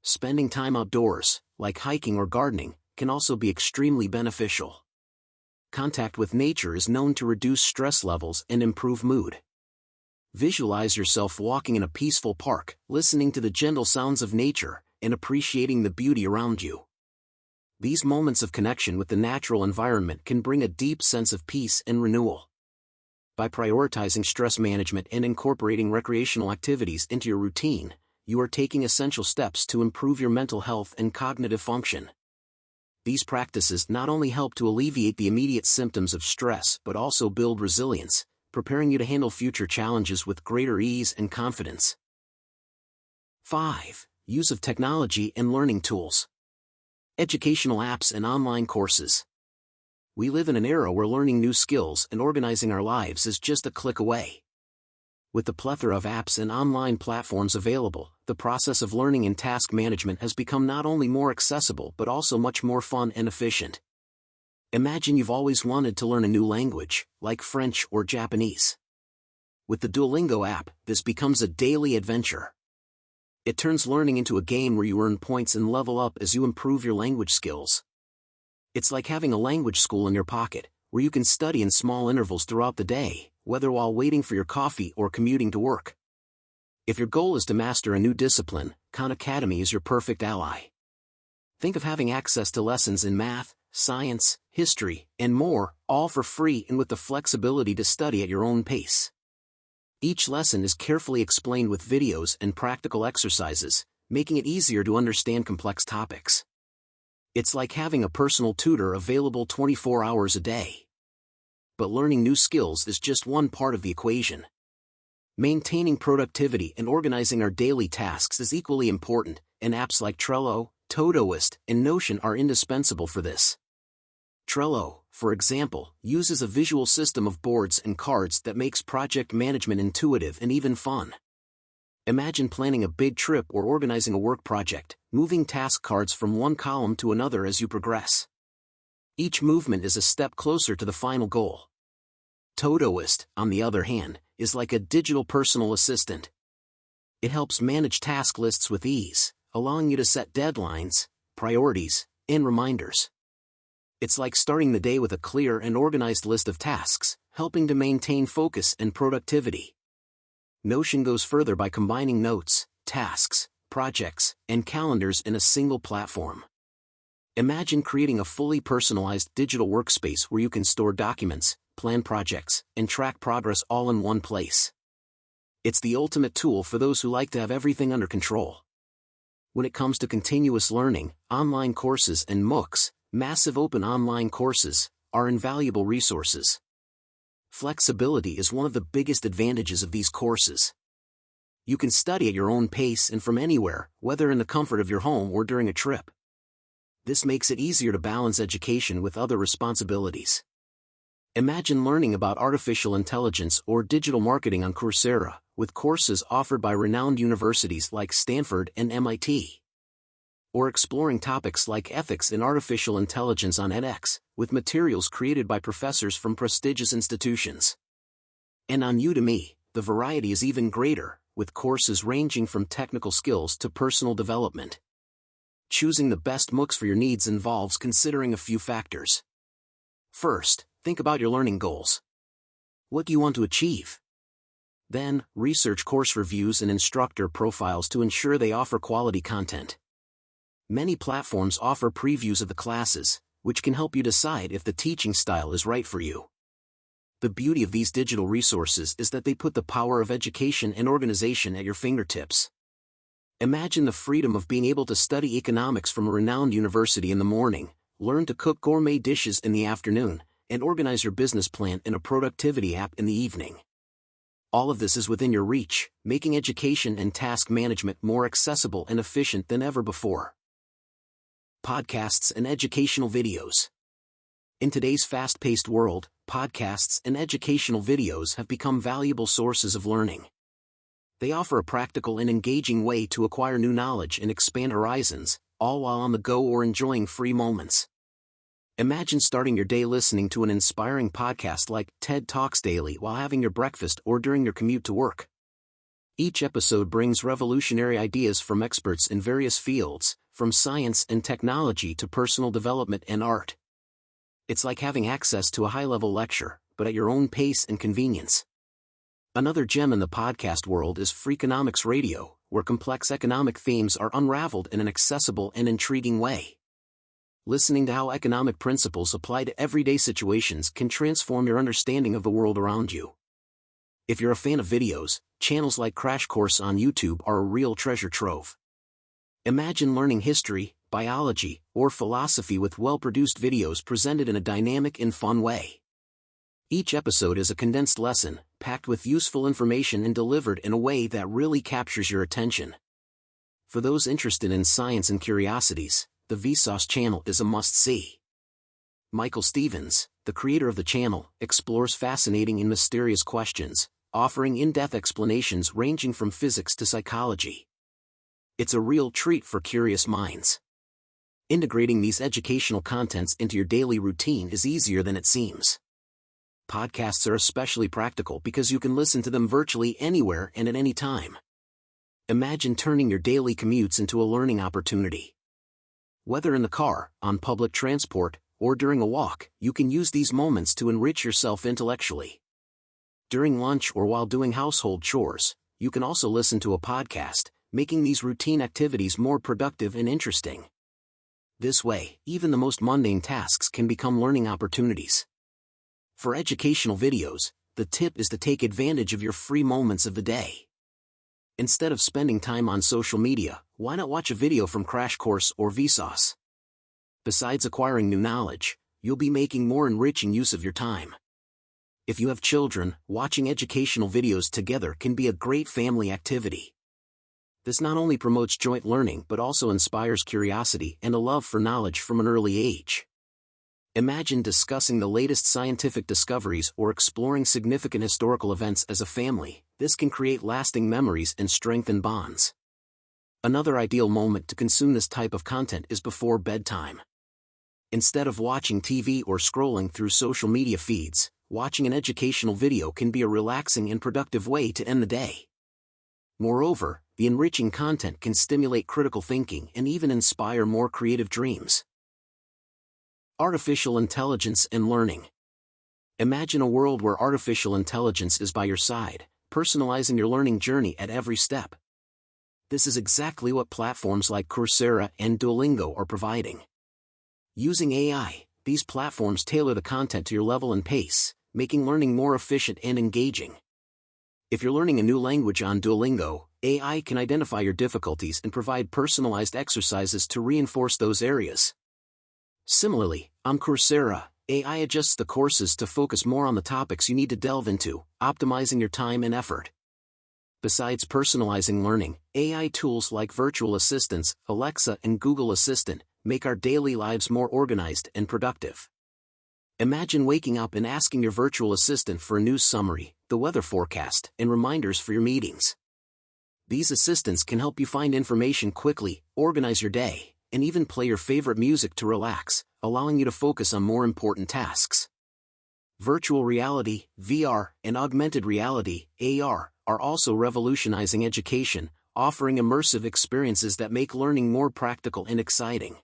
Spending time outdoors, like hiking or gardening, can also be extremely beneficial. Contact with nature is known to reduce stress levels and improve mood. Visualize yourself walking in a peaceful park, listening to the gentle sounds of nature, and appreciating the beauty around you. These moments of connection with the natural environment can bring a deep sense of peace and renewal. By prioritizing stress management and incorporating recreational activities into your routine, you are taking essential steps to improve your mental health and cognitive function. These practices not only help to alleviate the immediate symptoms of stress but also build resilience, preparing you to handle future challenges with greater ease and confidence. 5. Use of technology and learning tools. Educational apps and online courses. We live in an era where learning new skills and organizing our lives is just a click away. With the plethora of apps and online platforms available, the process of learning and task management has become not only more accessible but also much more fun and efficient. Imagine you've always wanted to learn a new language, like French or Japanese. With the Duolingo app, this becomes a daily adventure. It turns learning into a game where you earn points and level up as you improve your language skills. It's like having a language school in your pocket, where you can study in small intervals throughout the day, whether while waiting for your coffee or commuting to work. If your goal is to master a new discipline, Khan Academy is your perfect ally. Think of having access to lessons in math, science, history, and more, all for free and with the flexibility to study at your own pace. Each lesson is carefully explained with videos and practical exercises, making it easier to understand complex topics. It's like having a personal tutor available 24 hours a day. But learning new skills is just one part of the equation. Maintaining productivity and organizing our daily tasks is equally important, and apps like Trello, Todoist, and Notion are indispensable for this. Trello, for example, uses a visual system of boards and cards that makes project management intuitive and even fun. Imagine planning a big trip or organizing a work project, moving task cards from one column to another as you progress. Each movement is a step closer to the final goal. Todoist, on the other hand, is like a digital personal assistant. It helps manage task lists with ease, allowing you to set deadlines, priorities, and reminders. It's like starting the day with a clear and organized list of tasks, helping to maintain focus and productivity. Notion goes further by combining notes, tasks, projects, and calendars in a single platform. Imagine creating a fully personalized digital workspace where you can store documents, plan projects, and track progress all in one place. It's the ultimate tool for those who like to have everything under control. When it comes to continuous learning, online courses and MOOCs, massive open online courses, are invaluable resources. Flexibility is one of the biggest advantages of these courses. You can study at your own pace and from anywhere, whether in the comfort of your home or during a trip. This makes it easier to balance education with other responsibilities. Imagine learning about artificial intelligence or digital marketing on Coursera, with courses offered by renowned universities like Stanford and MIT. Or exploring topics like ethics in artificial intelligence on edX, with materials created by professors from prestigious institutions. And on Udemy, the variety is even greater, with courses ranging from technical skills to personal development. Choosing the best MOOCs for your needs involves considering a few factors. First, think about your learning goals. What do you want to achieve? Then, research course reviews and instructor profiles to ensure they offer quality content. Many platforms offer previews of the classes, which can help you decide if the teaching style is right for you. The beauty of these digital resources is that they put the power of education and organization at your fingertips. Imagine the freedom of being able to study economics from a renowned university in the morning, learn to cook gourmet dishes in the afternoon, and organize your business plan in a productivity app in the evening. All of this is within your reach, making education and task management more accessible and efficient than ever before. Podcasts and educational videos. In today's fast-paced world, podcasts and educational videos have become valuable sources of learning. They offer a practical and engaging way to acquire new knowledge and expand horizons, all while on the go or enjoying free moments. Imagine starting your day listening to an inspiring podcast like TED Talks Daily while having your breakfast or during your commute to work. Each episode brings revolutionary ideas from experts in various fields, from science and technology to personal development and art. It's like having access to a high-level lecture, but at your own pace and convenience. Another gem in the podcast world is Freakonomics Radio, where complex economic themes are unraveled in an accessible and intriguing way. Listening to how economic principles apply to everyday situations can transform your understanding of the world around you. If you're a fan of videos, channels like Crash Course on YouTube are a real treasure trove. Imagine learning history, biology, or philosophy with well-produced videos presented in a dynamic and fun way. Each episode is a condensed lesson, packed with useful information and delivered in a way that really captures your attention. For those interested in science and curiosities, the Vsauce channel is a must-see. Michael Stevens, the creator of the channel, explores fascinating and mysterious questions, offering in-depth explanations ranging from physics to psychology. It's a real treat for curious minds. Integrating these educational contents into your daily routine is easier than it seems. Podcasts are especially practical because you can listen to them virtually anywhere and at any time. Imagine turning your daily commutes into a learning opportunity. Whether in the car, on public transport, or during a walk, you can use these moments to enrich yourself intellectually. During lunch or while doing household chores, you can also listen to a podcast, making these routine activities more productive and interesting. This way, even the most mundane tasks can become learning opportunities. For educational videos, the tip is to take advantage of your free moments of the day. Instead of spending time on social media, why not watch a video from Crash Course or Vsauce? Besides acquiring new knowledge, you'll be making more enriching use of your time. If you have children, watching educational videos together can be a great family activity. This not only promotes joint learning but also inspires curiosity and a love for knowledge from an early age. Imagine discussing the latest scientific discoveries or exploring significant historical events as a family. This can create lasting memories and strengthen bonds. Another ideal moment to consume this type of content is before bedtime. Instead of watching TV or scrolling through social media feeds, watching an educational video can be a relaxing and productive way to end the day. Moreover, the enriching content can stimulate critical thinking and even inspire more creative dreams. Artificial intelligence and learning. Imagine a world where artificial intelligence is by your side, personalizing your learning journey at every step. This is exactly what platforms like Coursera and Duolingo are providing. Using AI, these platforms tailor the content to your level and pace, making learning more efficient and engaging. If you're learning a new language on Duolingo, AI can identify your difficulties and provide personalized exercises to reinforce those areas. Similarly, on Coursera, AI adjusts the courses to focus more on the topics you need to delve into, optimizing your time and effort. Besides personalizing learning, AI tools like virtual assistants, Alexa and Google Assistant, make our daily lives more organized and productive. Imagine waking up and asking your virtual assistant for a news summary, the weather forecast, and reminders for your meetings. These assistants can help you find information quickly, organize your day, and even play your favorite music to relax, allowing you to focus on more important tasks. Virtual reality, VR, and augmented reality, AR, are also revolutionizing education, offering immersive experiences that make learning more practical and exciting.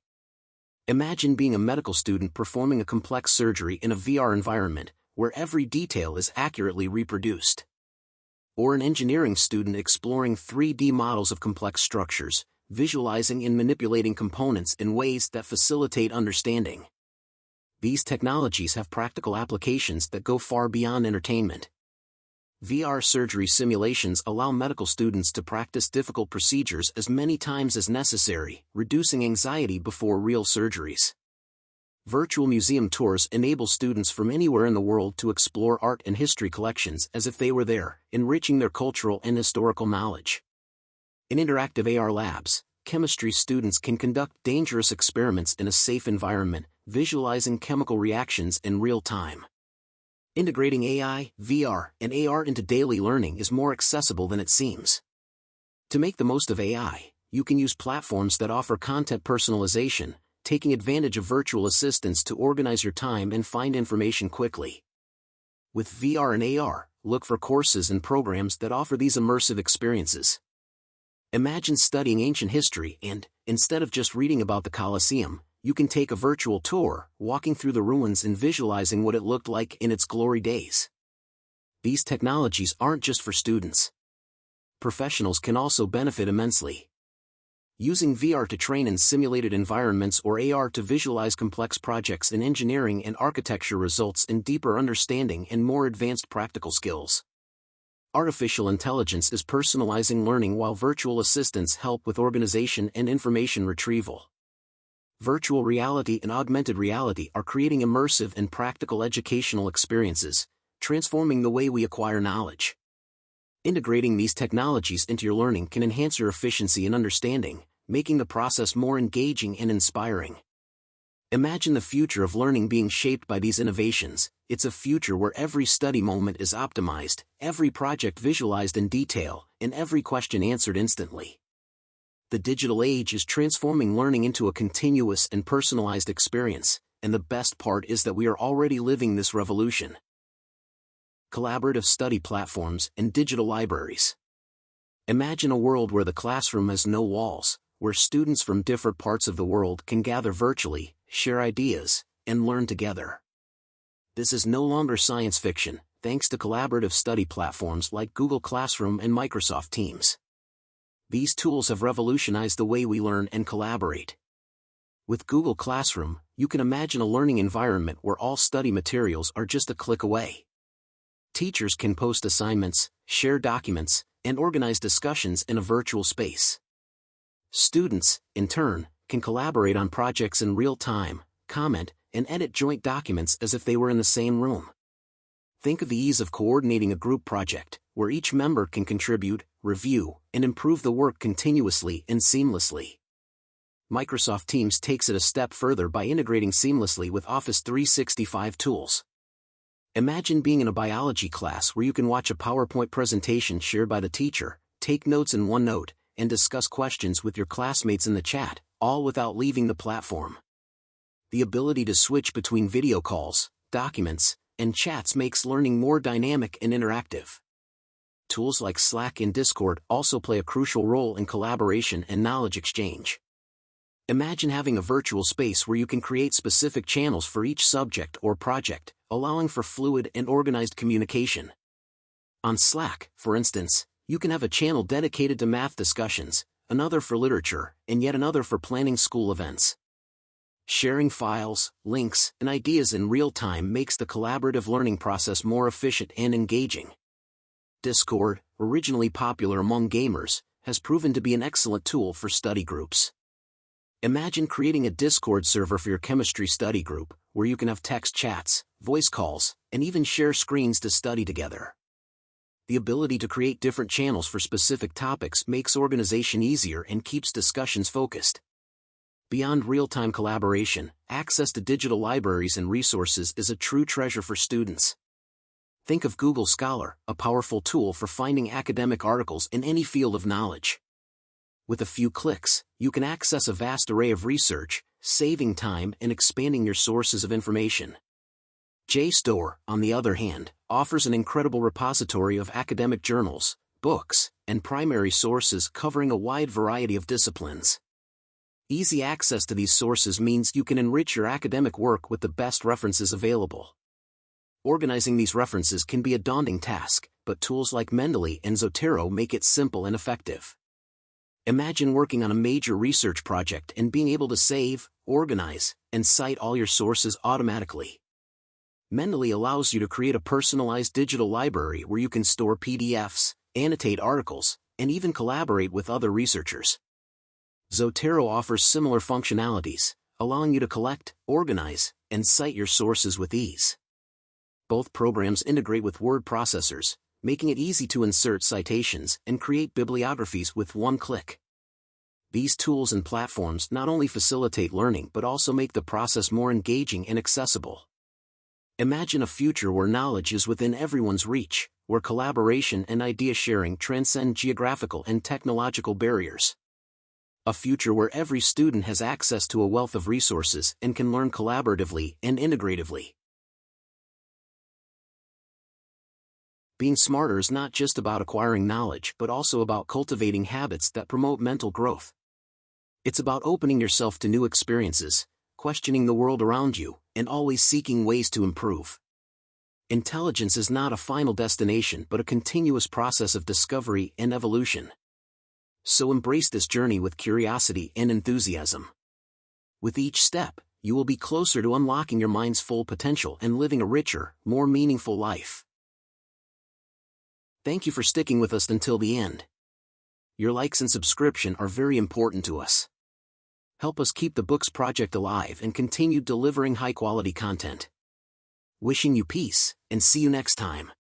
Imagine being a medical student performing a complex surgery in a VR environment, where every detail is accurately reproduced. Or an engineering student exploring 3D models of complex structures, visualizing and manipulating components in ways that facilitate understanding. These technologies have practical applications that go far beyond entertainment. VR surgery simulations allow medical students to practice difficult procedures as many times as necessary, reducing anxiety before real surgeries. Virtual museum tours enable students from anywhere in the world to explore art and history collections as if they were there, enriching their cultural and historical knowledge. In interactive AR labs, chemistry students can conduct dangerous experiments in a safe environment, visualizing chemical reactions in real time. Integrating AI, VR, and AR into daily learning is more accessible than it seems. To make the most of AI, you can use platforms that offer content personalization, taking advantage of virtual assistants to organize your time and find information quickly. With VR and AR, look for courses and programs that offer these immersive experiences. Imagine studying ancient history and, instead of just reading about the Colosseum, you can take a virtual tour, walking through the ruins and visualizing what it looked like in its glory days. These technologies aren't just for students. Professionals can also benefit immensely. Using VR to train in simulated environments or AR to visualize complex projects in engineering and architecture results in deeper understanding and more advanced practical skills. Artificial intelligence is personalizing learning while virtual assistants help with organization and information retrieval. Virtual reality and augmented reality are creating immersive and practical educational experiences, transforming the way we acquire knowledge. Integrating these technologies into your learning can enhance your efficiency and understanding, making the process more engaging and inspiring. Imagine the future of learning being shaped by these innovations. It's a future where every study moment is optimized, every project visualized in detail, and every question answered instantly. The digital age is transforming learning into a continuous and personalized experience, and the best part is that we are already living this revolution. Collaborative study platforms and digital libraries. Imagine a world where the classroom has no walls, where students from different parts of the world can gather virtually, share ideas, and learn together. This is no longer science fiction, thanks to collaborative study platforms like Google Classroom and Microsoft Teams. These tools have revolutionized the way we learn and collaborate. With Google Classroom, you can imagine a learning environment where all study materials are just a click away. Teachers can post assignments, share documents, and organize discussions in a virtual space. Students, in turn, can collaborate on projects in real time, comment, and edit joint documents as if they were in the same room. Think of the ease of coordinating a group project, where each member can contribute, review, and improve the work continuously and seamlessly. Microsoft Teams takes it a step further by integrating seamlessly with Office 365 tools. Imagine being in a biology class where you can watch a PowerPoint presentation shared by the teacher, take notes in OneNote, and discuss questions with your classmates in the chat, all without leaving the platform. The ability to switch between video calls, documents, and chats makes learning more dynamic and interactive. Tools like Slack and Discord also play a crucial role in collaboration and knowledge exchange. Imagine having a virtual space where you can create specific channels for each subject or project, allowing for fluid and organized communication. On Slack, for instance, you can have a channel dedicated to math discussions, another for literature, and yet another for planning school events. Sharing files, links, and ideas in real time makes the collaborative learning process more efficient and engaging. Discord, originally popular among gamers, has proven to be an excellent tool for study groups. Imagine creating a Discord server for your chemistry study group, where you can have text chats, voice calls, and even share screens to study together. The ability to create different channels for specific topics makes organization easier and keeps discussions focused. Beyond real-time collaboration, access to digital libraries and resources is a true treasure for students. Think of Google Scholar, a powerful tool for finding academic articles in any field of knowledge. With a few clicks, you can access a vast array of research, saving time and expanding your sources of information. JSTOR, on the other hand, offers an incredible repository of academic journals, books, and primary sources covering a wide variety of disciplines. Easy access to these sources means you can enrich your academic work with the best references available. Organizing these references can be a daunting task, but tools like Mendeley and Zotero make it simple and effective. Imagine working on a major research project and being able to save, organize, and cite all your sources automatically. Mendeley allows you to create a personalized digital library where you can store PDFs, annotate articles, and even collaborate with other researchers. Zotero offers similar functionalities, allowing you to collect, organize, and cite your sources with ease. Both programs integrate with word processors, making it easy to insert citations and create bibliographies with one click. These tools and platforms not only facilitate learning but also make the process more engaging and accessible. Imagine a future where knowledge is within everyone's reach, where collaboration and idea sharing transcend geographical and technological barriers. A future where every student has access to a wealth of resources and can learn collaboratively and integratively. Being smarter is not just about acquiring knowledge but also about cultivating habits that promote mental growth. It's about opening yourself to new experiences, questioning the world around you, and always seeking ways to improve. Intelligence is not a final destination but a continuous process of discovery and evolution. So embrace this journey with curiosity and enthusiasm. With each step, you will be closer to unlocking your mind's full potential and living a richer, more meaningful life. Thank you for sticking with us until the end. Your likes and subscription are very important to us. Help us keep the Books Project alive and continue delivering high-quality content. Wishing you peace, and see you next time.